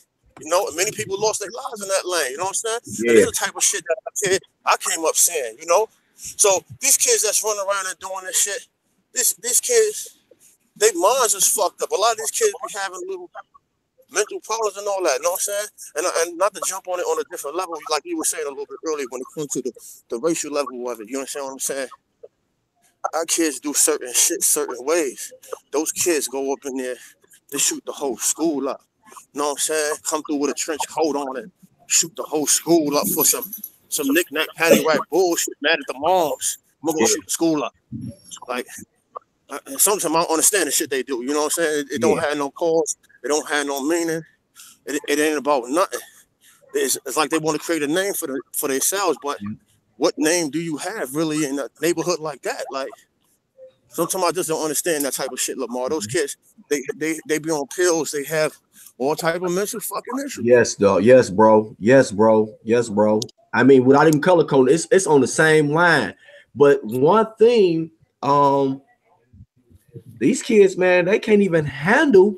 You know, and many people lost their lives in that lane. You know what I'm saying? Yeah. And this is the type of shit that I came up seeing, you know? So these kids that's running around and doing this shit, these kids, their minds is fucked up. A lot of these kids be having little mental problems and all that, you know what I'm saying? And not to jump on it on a different level, like you were saying a little bit earlier when it comes to the racial level of it, you understand what I'm saying? Our kids do certain shit certain ways. Those kids go up in there, they shoot the whole school up. You know what I'm saying? Come through with a trench coat on and shoot the whole school up for some knick-knack, paddywhack bullshit, mad at the moms. I'm gonna shoot the school up. Like, sometimes I don't understand the shit they do. You know what I'm saying? It don't have no cause. It don't have no meaning. It ain't about nothing. It's like they want to create a name for themselves, but what name do you have really in a neighborhood like that? Like, sometimes I just don't understand that type of shit, Lamar. Those kids, they be on pills. They have all type of mental fucking issues. Yes, though. Yes, bro. Yes, bro. Yes, bro. I mean, without even color coding, it's on the same line. But one thing, these kids, man, they can't even handle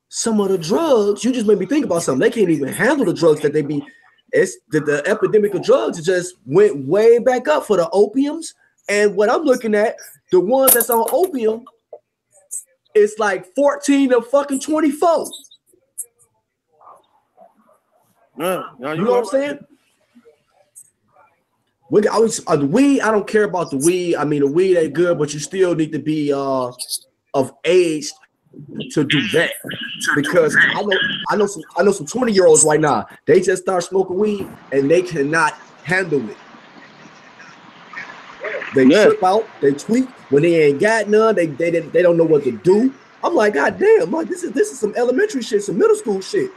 some of the drugs. You just made me think about something. They can't even handle the drugs that they be. It's the epidemic of drugs just went way back up for the opiums. And what I'm looking at, the ones that's on opium, it's like 14 to fucking 24. Yeah, you know what I'm saying? We always the weed. I don't care about the weed. I mean, the weed ain't good, but you still need to be of age to do that, because I know some 20-year-olds right now. They just start smoking weed and they cannot handle it. They trip out, they tweak when they ain't got none. They don't know what to do. I'm like, God damn, like this is some elementary shit, some middle school shit.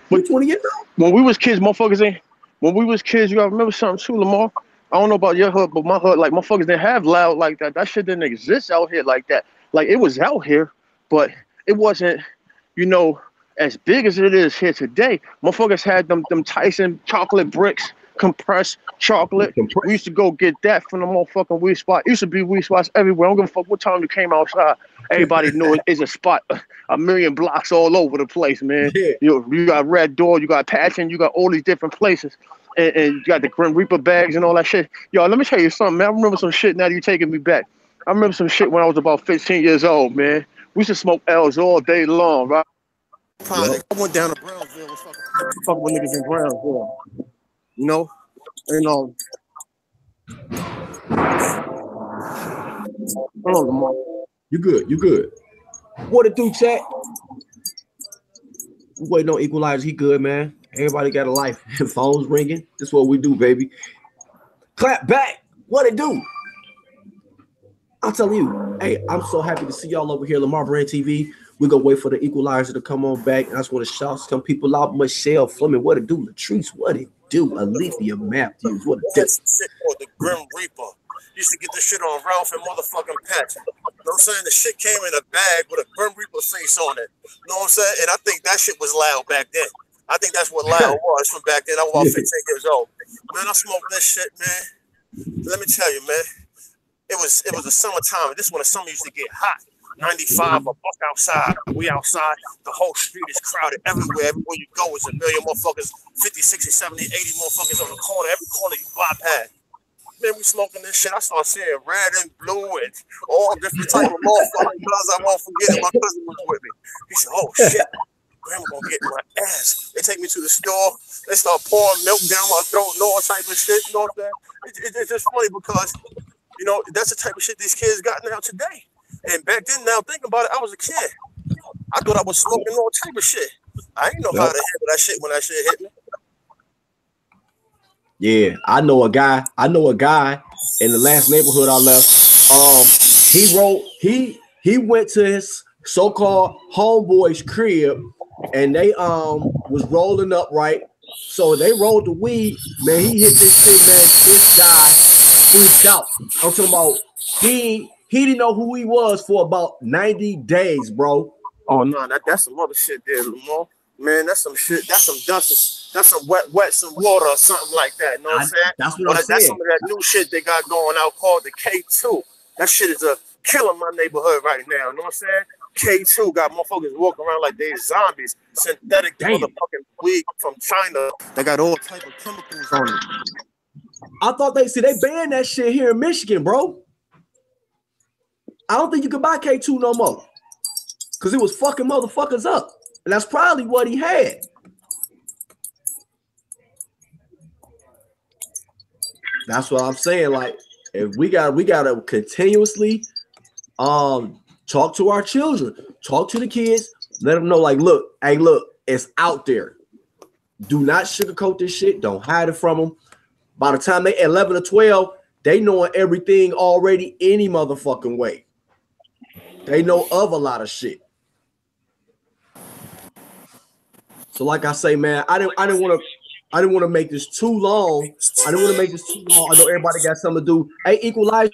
But 20 years old. When we was kids, motherfuckers when we was kids, you gotta remember something too, Lamar. I don't know about your hood, but my hood, like, motherfuckers didn't have loud like that. That shit didn't exist out here like that. Like, it was out here, but it wasn't, you know, as big as it is here today. Motherfuckers had them Tyson chocolate bricks, compressed chocolate. We used to go get that from the motherfucking weed spot. It used to be weed spots everywhere. I don't give a fuck what time you came outside. Everybody knew it's a spot, a million blocks all over the place, man. Yeah. You got Red Door, you got Patchen, you got all these different places. And you got the Grim Reaper bags and all that shit. Yo, let me tell you something, man. I remember some shit now that you're taking me back. I remember some shit when I was about 15 years old, man. We used to smoke L's all day long, right? I went down to Brownsville and fucking with niggas in Brownsville. You know? And hold on, Lamar. You good. What it do, chat? We waiting on Equalizer. He good, man. Everybody got a life. Phones ringing. That's what we do, baby. Clap back. What it do? I'll tell you. Hey, I'm so happy to see y'all over here, Lamar Brand TV. We're gonna wait for the Equalizer to come on back. And I just want to shout some people out. Michelle Fleming, what it do? Latrice, what it do? Alethea Matthews. What a They had some shit called the Grim Reaper. Used to get this shit on Ralph and motherfucking Patch. You know what I'm saying? The shit came in a bag with a Grim Reaper face on it. You know what I'm saying? And I think that shit was loud back then. I think that's what loud was from back then. I was about 15 years old. Man, I smoked this shit, man. Let me tell you, man. It was the summertime. This is when the summer used to get hot. 95, a buck outside. We outside. The whole street is crowded everywhere. Everywhere you go is a million motherfuckers. 50, 60, 70, 80 motherfuckers on the corner. Every corner you bypass. Man, we smoking this shit. I started seeing red and blue and all different type of motherfuckers. Because I won't forget it. My cousin was with me. He said, "Oh shit, Grandma gonna get my ass." They take me to the store. They start pouring milk down my throat and all type of shit. You know what I'm saying? It's just funny because, you know, that's the type of shit these kids got now today. And back then, now think about it, I was a kid. I thought I was smoking all type of shit. I didn't know how to handle that shit when that shit hit me. Yeah, I know a guy in the last neighborhood I left. He went to his so-called homeboy's crib, and they was rolling up, right? So they rolled the weed, man. He hit this shit, man. This guy freaked out. I'm talking about he didn't know who he was for about 90 days, bro. Oh no, that's some other shit there, Lamar. Man, that's some shit. That's some dust. That's some wet, some water or something like that. You know what I'm saying? That's what I'm saying. That's some of that new shit they got going out called the K2. That shit is a killer in my neighborhood right now. You know what I'm saying? K2 got motherfuckers walking around like they zombies. Synthetic motherfucking weed from China. They got all type of chemicals on it. I thought they banned that shit here in Michigan, bro. I don't think you can buy K2 no more. Because it was fucking motherfuckers up. And that's probably what he had. That's what I'm saying. Like, if we gotta continuously talk to our children, talk to the kids, let them know, like, look, it's out there. Do not sugarcoat this shit. Don't hide it from them. By the time they 11 or 12, they knowing everything already any motherfucking way. They know of a lot of shit. So like I say, man, I didn't want to make this too long. I know everybody got something to do. Hey, Equalizer,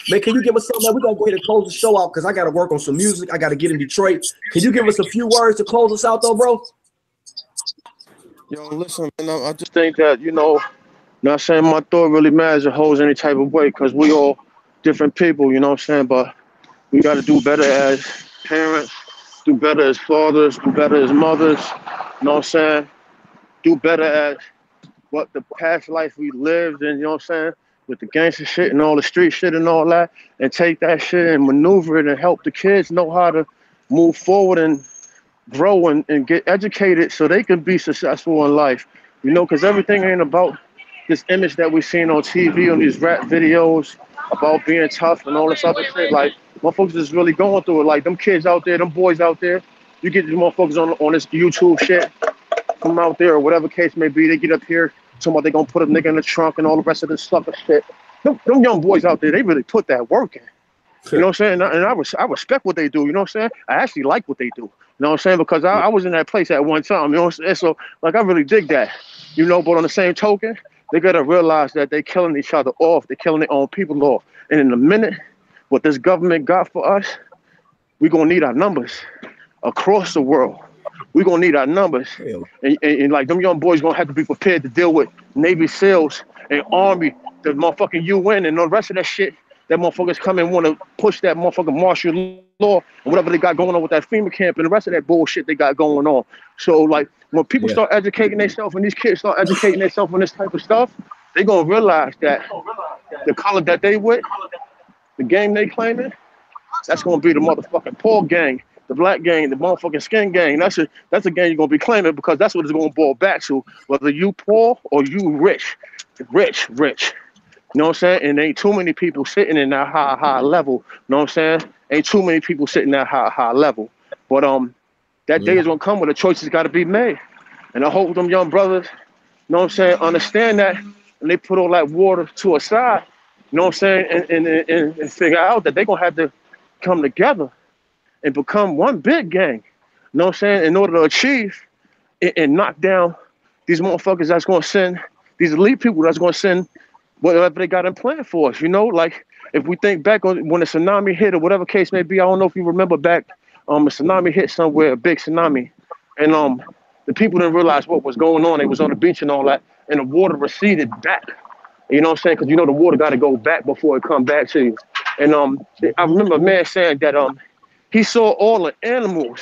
man, can you give us something? We're gonna go ahead and close the show out because I gotta work on some music. I gotta get in Detroit. Can you give us a few words to close us out though, bro? Yo, listen, man, I just think that, not saying my thought really matters or holds any type of weight because we all different people, you know what I'm saying? But we got to do better as parents, do better as fathers, do better as mothers, you know what I'm saying? Do better as what the past life we lived and, you know what I'm saying? With the gangster shit and all the street shit and all that, and take that shit and maneuver it and help the kids know how to move forward and grow and get educated so they can be successful in life, because everything ain't about this image that we're seeing on TV, on these rap videos about being tough and all this other shit. Like, motherfuckers is really going through it. Like, them kids out there, them boys out there, you get these motherfuckers on this YouTube shit from out there or whatever case may be, they get up here talking about they gonna put a nigga in the trunk and all the rest of this stuff and shit. Them young boys out there, they really put that work in. You know what I'm saying? And I respect what they do, you know what I'm saying? I actually like what they do. You know what I'm saying? Because I was in that place at one time, you know what I'm saying? So, like, I really dig that, but on the same token, they got to realize that they killing each other off. They're killing their own people off. And in a minute, what this government got for us, we're going to need our numbers across the world. We're going to need our numbers. And like, them young boys going to have to be prepared to deal with Navy SEALs and Army, the motherfucking UN and the rest of that shit. That motherfuckers come and want to push that motherfucking martial law and whatever they got going on with that FEMA camp and the rest of that bullshit they got going on. So, like, when people start educating themselves and these kids start educating themselves on this type of stuff, they're going to realize that the color that they with, the gang they claiming, that's going to be the motherfucking poor gang, the black gang, the motherfucking skin gang. That's a gang you're going to be claiming because that's what it's going to boil back to, whether you poor or you rich. You know what I'm saying? And ain't too many people sitting in that high level. You know what I'm saying? Ain't too many people sitting at high level. But that day is gonna come where the choices gotta be made. And I hope them young brothers, you know what I'm saying, understand that and they put all that water to a side, you know what I'm saying, and figure out that they're gonna have to come together and become one big gang. You know what I'm saying? In order to achieve and knock down these motherfuckers that's gonna send these elite people that's going to send whatever they got in plan for us. You know, like if we think back on when the tsunami hit or whatever case may be, I don't know if you remember back, a tsunami hit somewhere, a big tsunami, and the people didn't realize what was going on. They was on the beach and all that, and the water receded back. You know what I'm saying? Because you know the water got to go back before it come back to you. And I remember a man saying that he saw all the animals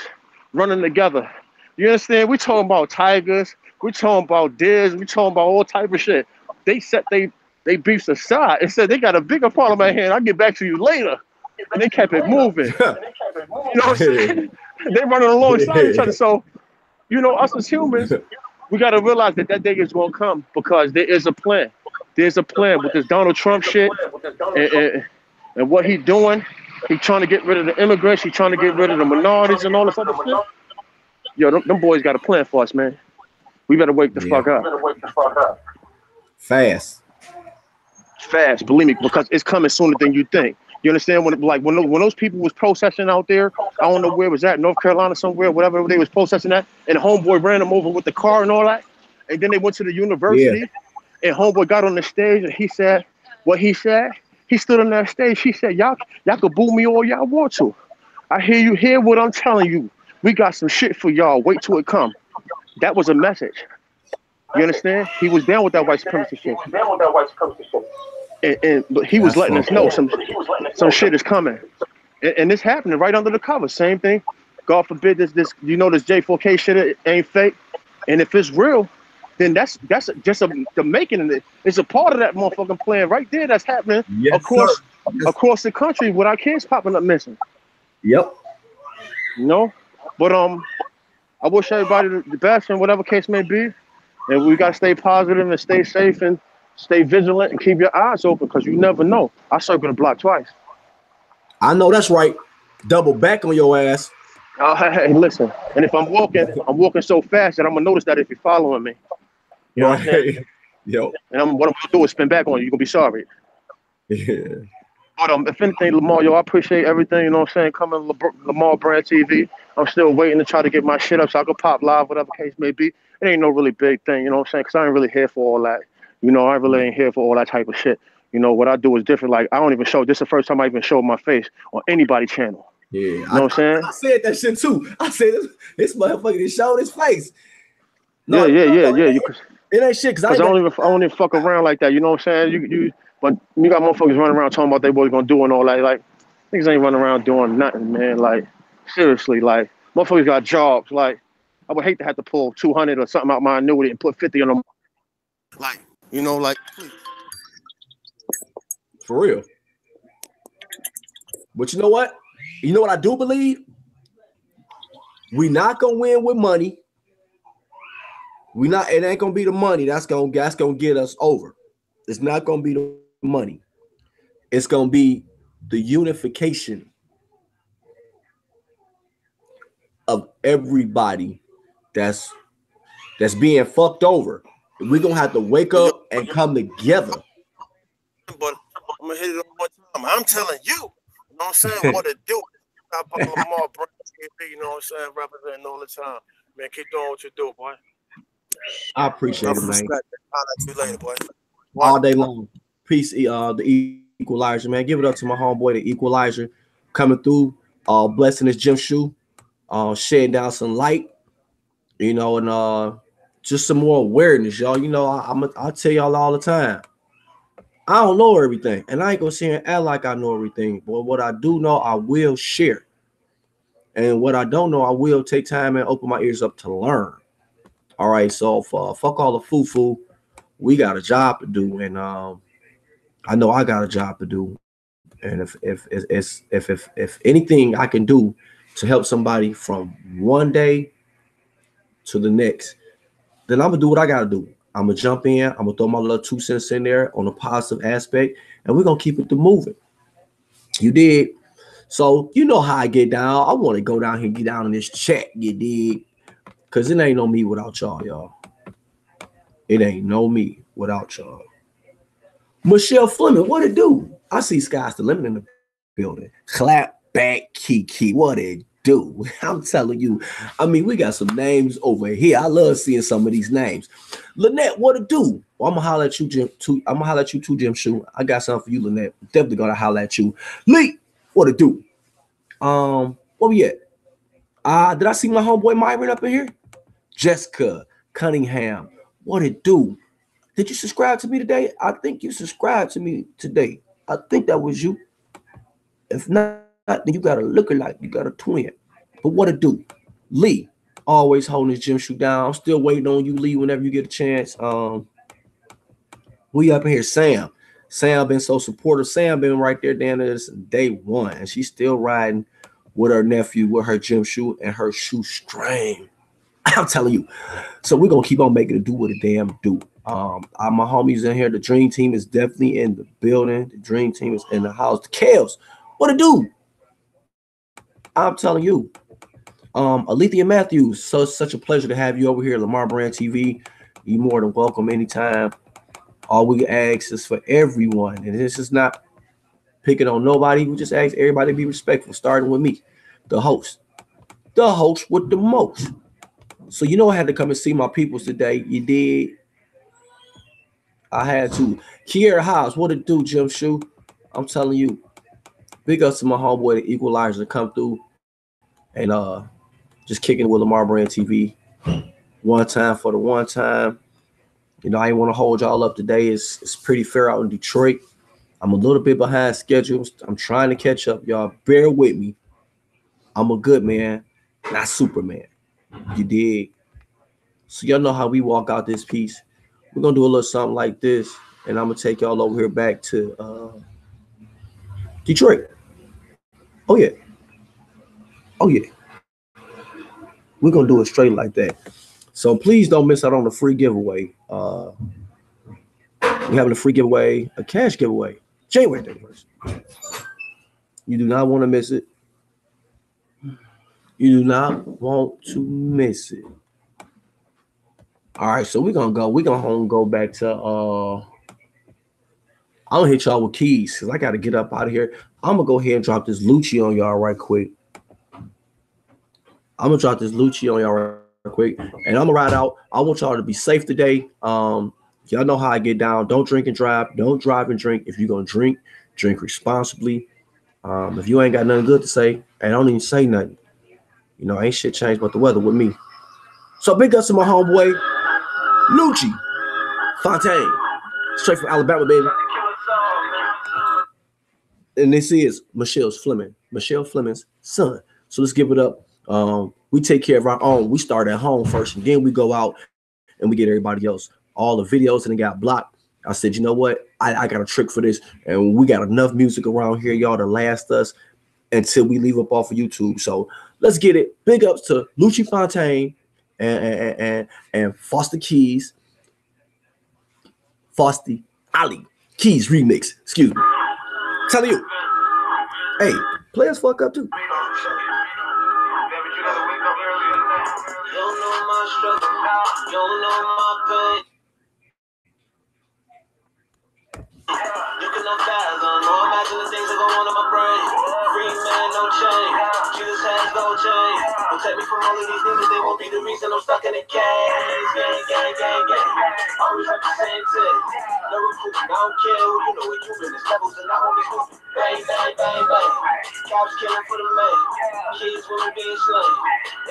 running together. You understand? We talking about tigers, we talking about deers, we talking about all type of shit. They set they beefs aside and said they got a bigger problem at hand. I'll get back to you later. And they kept it moving. You know what I'm saying? They running alongside each other. So, you know, us as humans, we got to realize that day is going to come because there is a plan. There's a plan with this Donald Trump shit and what he doing. He trying to get rid of the immigrants. He trying to get rid of the minorities and all this other shit. Yo, them boys got a plan for us, man. We better wake the fuck up. Fast, believe me, because it's coming sooner than you think. You understand? When those people was protesting out there, I don't know where it was at, North Carolina somewhere, whatever they was protesting at, and homeboy ran them over with the car and all that. And then they went to the university, and homeboy got on the stage and he said what he said. He stood on that stage. He said, y'all can boo me all y'all want to. I hear what I'm telling you. We got some shit for y'all. Wait till it come. That was a message. You understand? He was down with that white supremacy shit. But he was letting us know some shit is coming. And it's happening right under the cover. Same thing. God forbid this you know this J4K shit ain't fake. And if it's real, then that's just the making of it. It's a part of that motherfucking plan right there that's happening across the country with our kids popping up missing. Yep. You know? But I wish everybody the best in whatever case may be. And we gotta stay positive and stay safe and stay vigilant and keep your eyes open because you never know. I circled the block twice. I know that's right. Double back on your ass. Hey, listen. And if I'm walking so fast that I'm gonna notice that if you're following me. You know what I'm saying? Yo. And what I'm gonna do is spin back on you. You're gonna be sorry. Yeah. But if anything, Lamar, yo, I appreciate everything, you know what I'm saying? Coming Lamar Brand TV. I'm still waiting to try to get my shit up so I can pop live, whatever case may be. It ain't no really big thing, you know what I'm saying? Because I ain't really here for all that. You know, I really ain't here for all that type of shit. You know, what I do is different. Like, I don't even show, this is the first time I even showed my face on anybody's channel. Yeah. You know what I'm saying? I said that shit too. I said this motherfucker just showed his face. No, yeah. It ain't shit, because I don't even fuck around like that, you know what I'm saying? But you got motherfuckers running around talking about they boys gonna do and all that. Like, niggas ain't running around doing nothing, man. Like, seriously, like, motherfuckers got jobs. Like, I would hate to have to pull 200 or something out my annuity and put 50 on them. Like, you know, like, for real. But you know what? You know what I do believe? We not gonna win with money. It ain't gonna be the money that's gonna get us over. It's not gonna be the money. It's gonna be the unification of everybody that's being fucked over. We're gonna have to wake up and come together. But I'm gonna hit it one time. I'm telling you, you know what I'm saying, what to do. Stop Lamar Brand TV, you know what I'm saying, representing all the time. Man, keep doing what you do, boy. I appreciate it, man. I'll see you later, boy. All day long. Peace, the Equalizer, man. Give it up to my homeboy, the Equalizer, coming through, blessing his gym shoe, shedding down some light, you know, and just some more awareness, y'all. You know, I'll tell y'all all the time. I don't know everything, and I ain't gonna sit here and act like I know everything. But what I do know, I will share. And what I don't know, I will take time and open my ears up to learn. All right, so fuck all the foo-foo. We got a job to do, and I know I got a job to do. And if anything I can do to help somebody from one day to the next, then I'm gonna do what I gotta do. I'm gonna jump in. I'm gonna throw my little 2 cents in there on a positive aspect, and we're gonna keep it moving. You did. So you know how I get down. I want to go down here and get down in this chat. You dig? Cause it ain't no me without y'all. It ain't no me without y'all. Michelle Fleming, what it do? I see Sky's the Limit in the building. Clap back, Kiki. What it do? I'm telling you. I mean, we got some names over here. I love seeing some of these names. Lynette, what it do? Well, I'm gonna holler at you, Jim. I'm gonna holler at you too, Jim Shoe. I got something for you, Lynette. Definitely gonna holler at you. Lee, what it do? Where we at? Did I see my homeboy Myron up in here? Jessica Cunningham, what it do? Did you subscribe to me today? I think you subscribed to me today. I think that was you. If not, then you got a lookalike. You got a twin. But what it do? Lee, always holding his gym shoe down. I'm still waiting on you, Lee, whenever you get a chance. We up in here, Sam. Sam been so supportive. Sam been right there down there since day one. And she's still riding with her nephew, with her gym shoe and her shoe string. I'm telling you. So we're going to keep on making it do what it damn do. My homies in here. The dream team is definitely in the building. The dream team is in the house. The Kales, what it do? I'm telling you. Alethea Matthews, so it's such a pleasure to have you over here at Lamar Brand TV. You're more than welcome anytime. All we ask is for everyone, and this is not picking on nobody. We just ask everybody to be respectful, starting with me, the host with the most. So you know I had to come and see my peoples today. You did. I had to. Kiera House, what it do, Jim Shoe? I'm telling you. Big ups to my homeboy, the Equalizer, come through and just kicking it with Lamar Brand TV. One time for the one time. You know, I ain't want to hold y'all up today. It's pretty fair out in Detroit. I'm a little bit behind schedule. I'm trying to catch up, y'all. Bear with me. I'm a good man, not Superman. You dig? So y'all know how we walk out this piece. We're going to do a little something like this, and I'm going to take y'all over here back to Detroit. Oh, yeah. Oh, yeah. We're going to do it straight like that. So please don't miss out on the free giveaway. We're having a free giveaway, a cash giveaway, January 31st. You do not want to miss it. You do not want to miss it. All right, so we're gonna go back to I'm gonna hit y'all with keys because I gotta get up out of here. I'm gonna go ahead and drop this Lucci on y'all right quick. And I'm gonna ride out. I want y'all to be safe today. Y'all know how I get down. Don't drink and drive. Don't drive and drink. If you're gonna drink responsibly. If you ain't got nothing good to say, and don't even say nothing. You know, ain't shit changed but the weather with me. So big ups to my homeboy, Lucci Fontaine, straight from Alabama, baby. And this is Michelle Fleming's son. So let's give it up. We take care of our own. We start at home first, and then we go out and we get everybody else. All the videos and it got blocked. I said, you know what? I got a trick for this, and we got enough music around here, y'all, to last us until we leave up off of YouTube. So let's get it. Big ups to Lucci Fontaine and Foster Keys. Foster Ali Keys remix. Excuse me. Telling you. Hey, play us fuck up too. You cannot fathom, no imagine the things that go on in my brain. Free man, no chain. Jesus has no chain. Protect me from all of these niggas, they won't be the reason I'm stuck in the cage. Gang. Always like the same thing. No recruit, I don't care who you know, what you been. It's levels and I won't be stupid. Bang. Cops killing for the man. Kids, women being slain.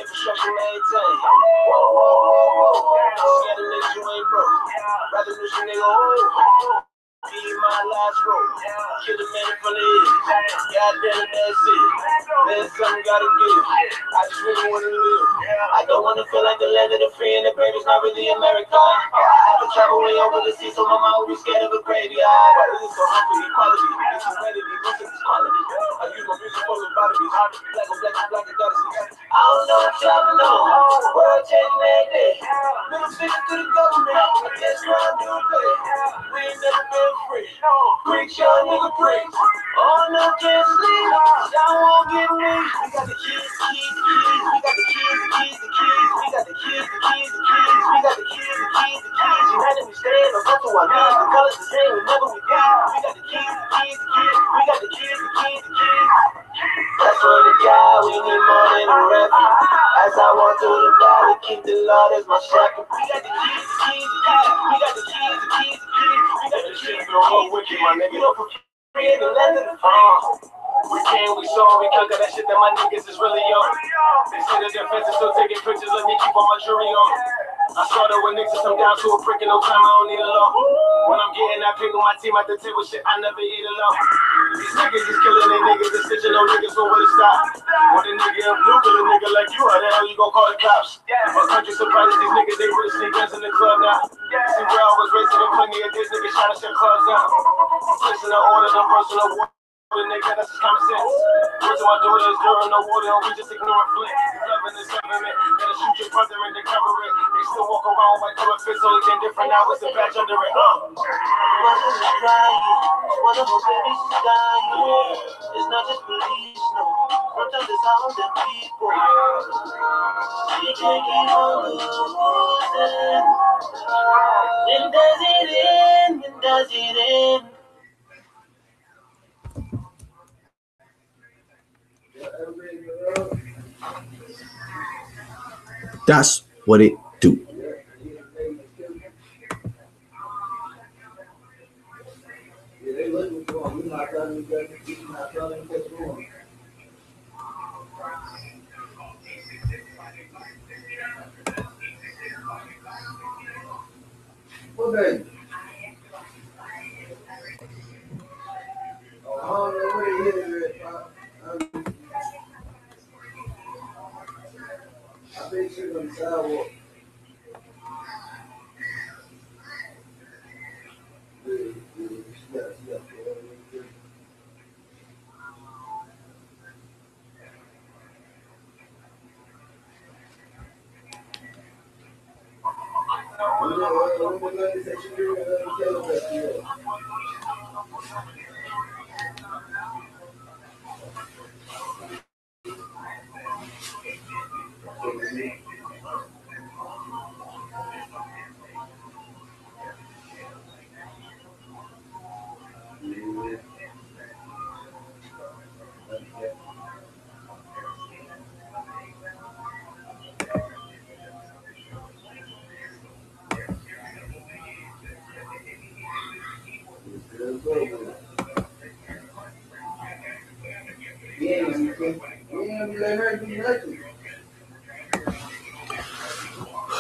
Infrastructure maintained. Whoa. Scared of niggas you ain't broke. Rather lose your nigga, oh. Be my last road. Kill the man in front of it. Goddamn, that's it. There's something gotta give. I just really wanna live. I don't wanna feel like the land of the free and the brave is not really America. I have to travel way over the sea, so my mom will be scared of a graveyard. Why is it so hard for equality? It's humanity, most of this quality. I use my music for lobotomies. Black and goddesses. I don't know if y'all know. World changing that day. Middle finger to the government. I guess crime do play. We ain't never been free. Preach, young nigga, preach. Oh, no, can't sleep. Y'all won't get me. We got the keys. We got the keys. We got the keys. We got the keys. United we stand. Up to our knees. The colors the same whenever we die. We got the keys. We got the keys. That's what the guy. We need more than on through the valley, keep the Lord as my shepherd. We got the keys, we got the keys. We got the shit for the whole wicked, my nigga. You know, for free and the legend. We came, we saw, we conquered that shit that my niggas is really on. They say the defense is still taking pictures, let me keep all my jury on. I started with niggas, I'm down to a brick in no time, I don't need a law. When I'm getting that pick with my team at the table, shit, I never eat alone. These niggas is killing they niggas, they stitching no niggas, so where to stop? When a nigga in blue, kill a nigga like you, how the hell you gon' call the cops? My country surprises these niggas, they really sneak guns in the club now. See where I was raised, and plenty of these niggas trying to shut clubs down. Placing the order, no personal war. Nigga, that's just common sense. Words of my daughter is during no water, we just ignoring Flint. Loving this government, gotta shoot your brother and to cover it. They still walk around like through a fist, only thing different now is the patch under it. Mothers are crying, one of those babies is dying. It's not just police, no. Sometimes it's all the people. You can't keep on losing. When does it end? When does it end? That's what it do.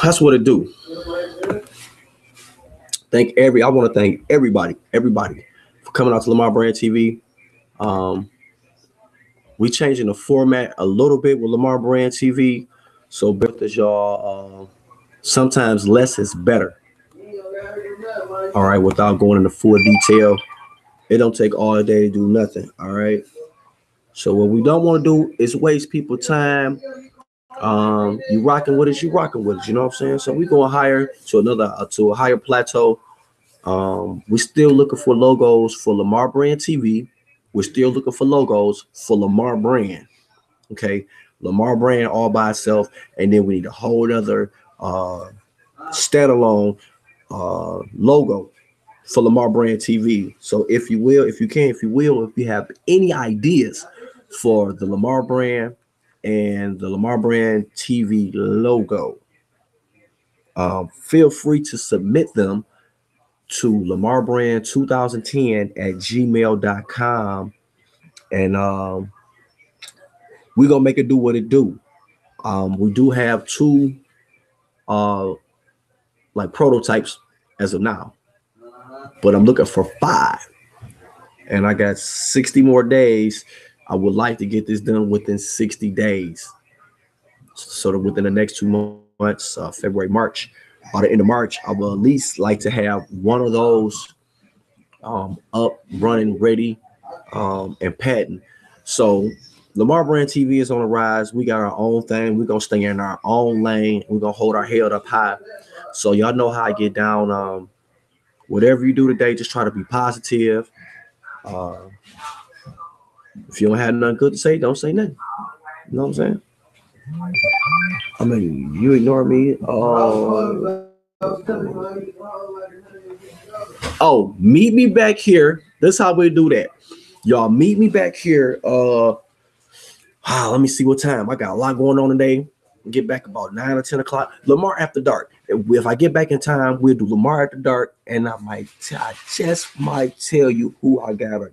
That's what it do. I want to thank everybody for coming out to Lamar Brand TV. We changing the format a little bit with Lamar Brand TV. So built as y'all, sometimes less is better. All right, without going into full detail. It don't take all day to do nothing. All right. So what we don't want to do is waste people's time. You rocking with us, you rocking with us. You know what I'm saying? So we going higher to a higher plateau. We're still looking for logos for Lamar Brand TV. We're still looking for logos for Lamar Brand. Okay, Lamar Brand all by itself, and then we need a whole other standalone logo for Lamar Brand TV. So if you have any ideas for the Lamar Brand and the Lamar Brand TV logo, feel free to submit them to lamarbrand2010@gmail.com, and we're gonna make it do what it do. We do have 2 like prototypes as of now, but I'm looking for 5, and I got 60 more days. I would like to get this done within 60 days, so that within the next 2 months, February, March, by the end of March, I will at least like to have one of those up, running, ready, and patent. So Lamar Brand TV is on the rise. We got our own thing. We're gonna stay in our own lane. We're gonna hold our head up high. So y'all know how I get down. Whatever you do today, just try to be positive. If you don't have nothing good to say, don't say nothing. You know what I'm saying? I mean, you ignore me. Oh, meet me back here. This is how we do that. Y'all meet me back here. Let me see what time. I got a lot going on today. Get back about 9 or 10 o'clock. Lamar After Dark. If I get back in time, we'll do Lamar After Dark, and I just might tell you who I got a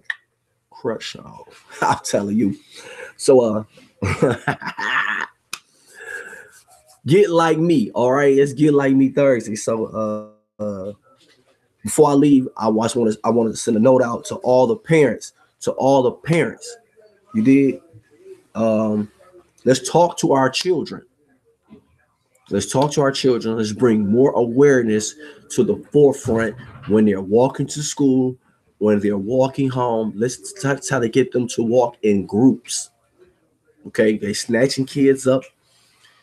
crush on. I'm telling you. So get like me. All right, it's Get Like Me Thursday. So before I leave, I wanted to send a note out to all the parents. You did. Let's talk to our children. Let's bring more awareness to the forefront when they're walking to school, when they're walking home. Let's try to get them to walk in groups. Okay, they snatching kids up,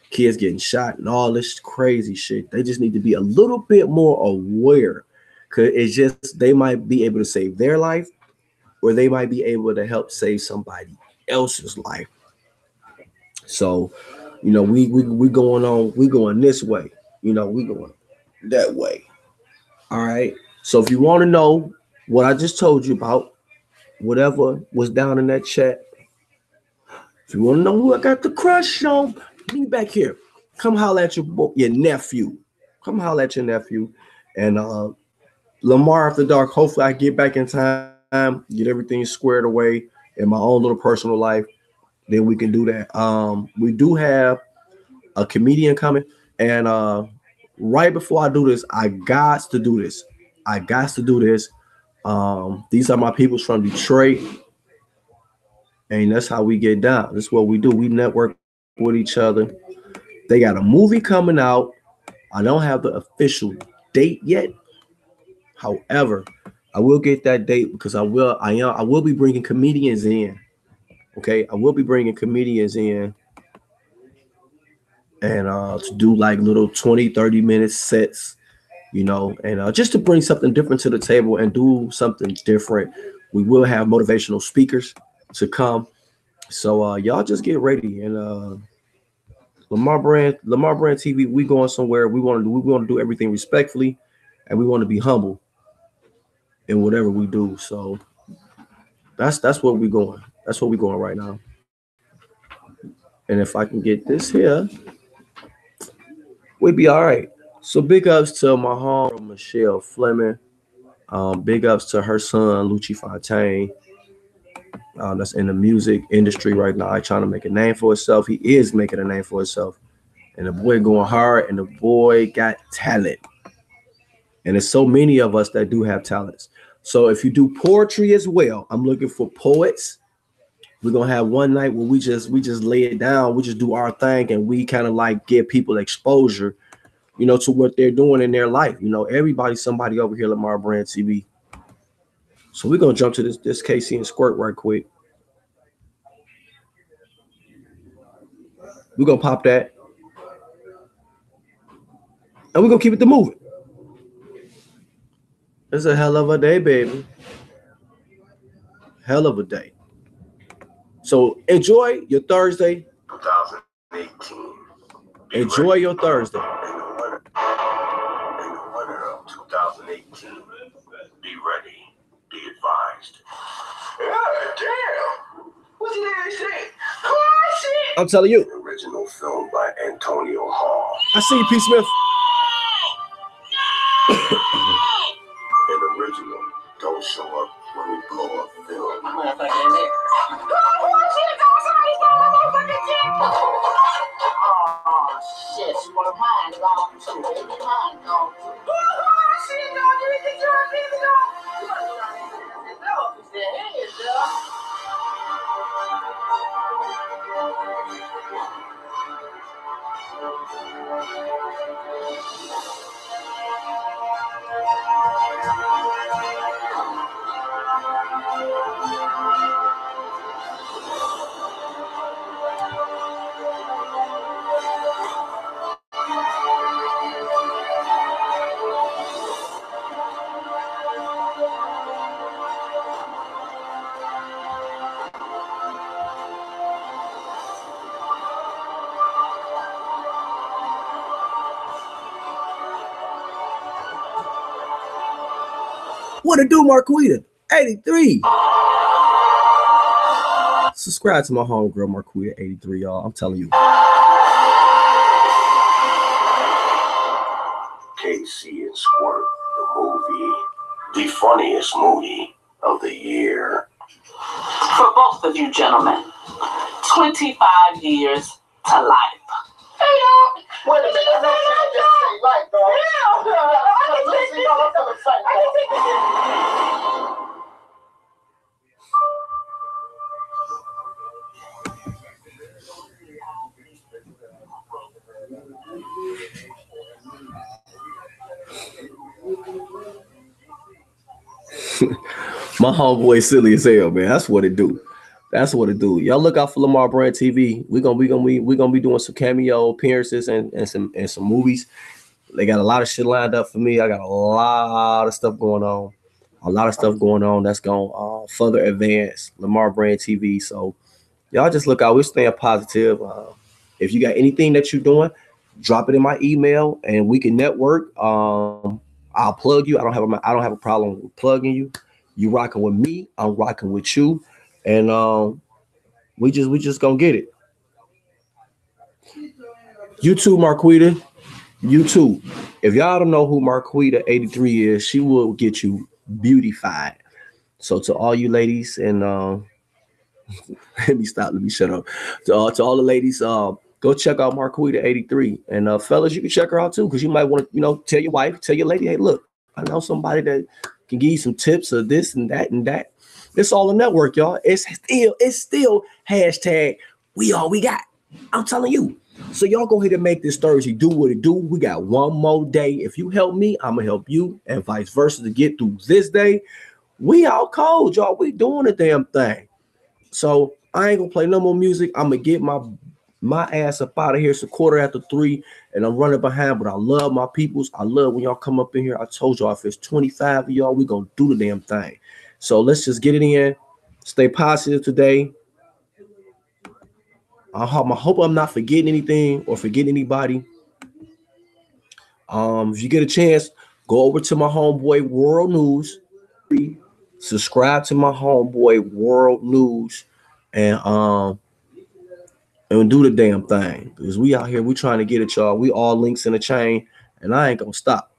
kids getting shot, and all this crazy shit. They just need to be a little bit more aware, because it's just they might be able to save their life, or they might be able to help save somebody else's life. So, we going this way, we going that way. All right. So if you want to know what I just told you about, whatever was down in that chat, if you want to know who I got the crush on, be back here. Come holler at your nephew. Come holler at your nephew. And Lamar After Dark, hopefully I get back in time, get everything squared away in my own little personal life. Then we can do that. We do have a comedian coming, and right before I do this, I got to do this. These are my peoples from Detroit, and that's how we get down. That's what we do. We network with each other. They got a movie coming out. I don't have the official date yet. However, I will get that date, because I will be bringing comedians in. Okay, I will be bringing comedians in, and to do like little 20-30 minute sets, and just to bring something different to the table and do something different. We will have motivational speakers to come, so y'all just get ready. And Lamar Brand TV, we going somewhere. We want to do everything respectfully, and we want to be humble in whatever we do. So that's where we're going. That's where we're going right now. And if I can get this here, we'd be all right. So big ups to my home, Michelle Fleming. Big ups to her son, Lucci Fontaine. That's in the music industry right now, trying to make a name for himself. He is making a name for himself. And the boy going hard, and the boy got talent. And there's so many of us that do have talents. So if you do poetry as well, I'm looking for poets. We're gonna have one night where we just lay it down, we just do our thing, and we kind of like give people exposure, to what they're doing in their life. Everybody's somebody over here, Lamar Brand TV. So we're gonna jump to this KC and Squirt right quick. We're gonna pop that, and we're gonna keep it moving. It's a hell of a day, baby. Hell of a day. So enjoy your Thursday. 2018. Enjoy your Thursday. In the winter of 2018. Be ready. Be advised. Yeah, damn. What did they say? Classic. I'm telling you. An original film by Antonio Hall. I see you, P. Smith. An original. Don't show up when we blow up film. Oh, shit, you want mine gone too, baby, mine gone too. Oh, shit, dog, you need to turn me off. You must know if it's their head, What it do, Marquita? 83. Subscribe to my homegirl, Marquita 83, y'all. I'm telling you. KC and Squirt, the movie, the funniest movie of the year. For both of you gentlemen, 25 years to life. Hey, y'all. Wait a minute. I know you just say life, dog. My homeboy silly as hell, man. That's what it do. That's what it do. Y'all look out for Lamar Brand TV. We're gonna be doing some cameo appearances and some movies. They got a lot of shit lined up for me. I got a lot of stuff going on. That's gonna further advance Lamar Brand TV. So y'all just look out. We're staying positive. If you got anything that you're doing, drop it in my email and we can network. I'll plug you. I don't have a problem with plugging you. You rocking with me. I'm rocking with you. And we just gonna get it. You too, Marquita. You too. If y'all don't know who Marquita 83 is, she will get you beautified. So to all you ladies, and let me shut up. To all the ladies, go check out Marquita 83. And fellas, you can check her out too, because you might want to, tell your wife, tell your lady, hey, look, I know somebody that can give you some tips of this and that and that. It's all a network, y'all. It's still hashtag we all we got. I'm telling you. So y'all go ahead and make this Thursday do what it do. We got one more day. If you help me, I'm gonna help you, and vice versa to get through this day. We all cold, y'all. We doing the damn thing. So I ain't gonna play no more music. I'm gonna get my ass up out of here. It's 3:15, and I'm running behind. But I love my peoples. I love when y'all come up in here. I told y'all if it's 25 of y'all, we gonna do the damn thing. So let's just get it in. Stay positive today. I hope I'm not forgetting anything or forgetting anybody. If you get a chance, go over to my homeboy World News. Subscribe to my homeboy World News and do the damn thing. Because we out here, we trying to get it, y'all. We all links in a chain, and I ain't gonna stop.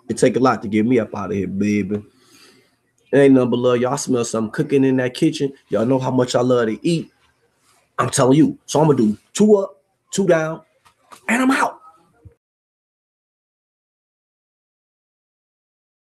It take a lot to get me up out of here, baby. It ain't nothing but love. Y'all smell something cooking in that kitchen. Y'all know how much I love to eat. I'm telling you. So I'm gonna do 2 up, 2 down, and I'm out.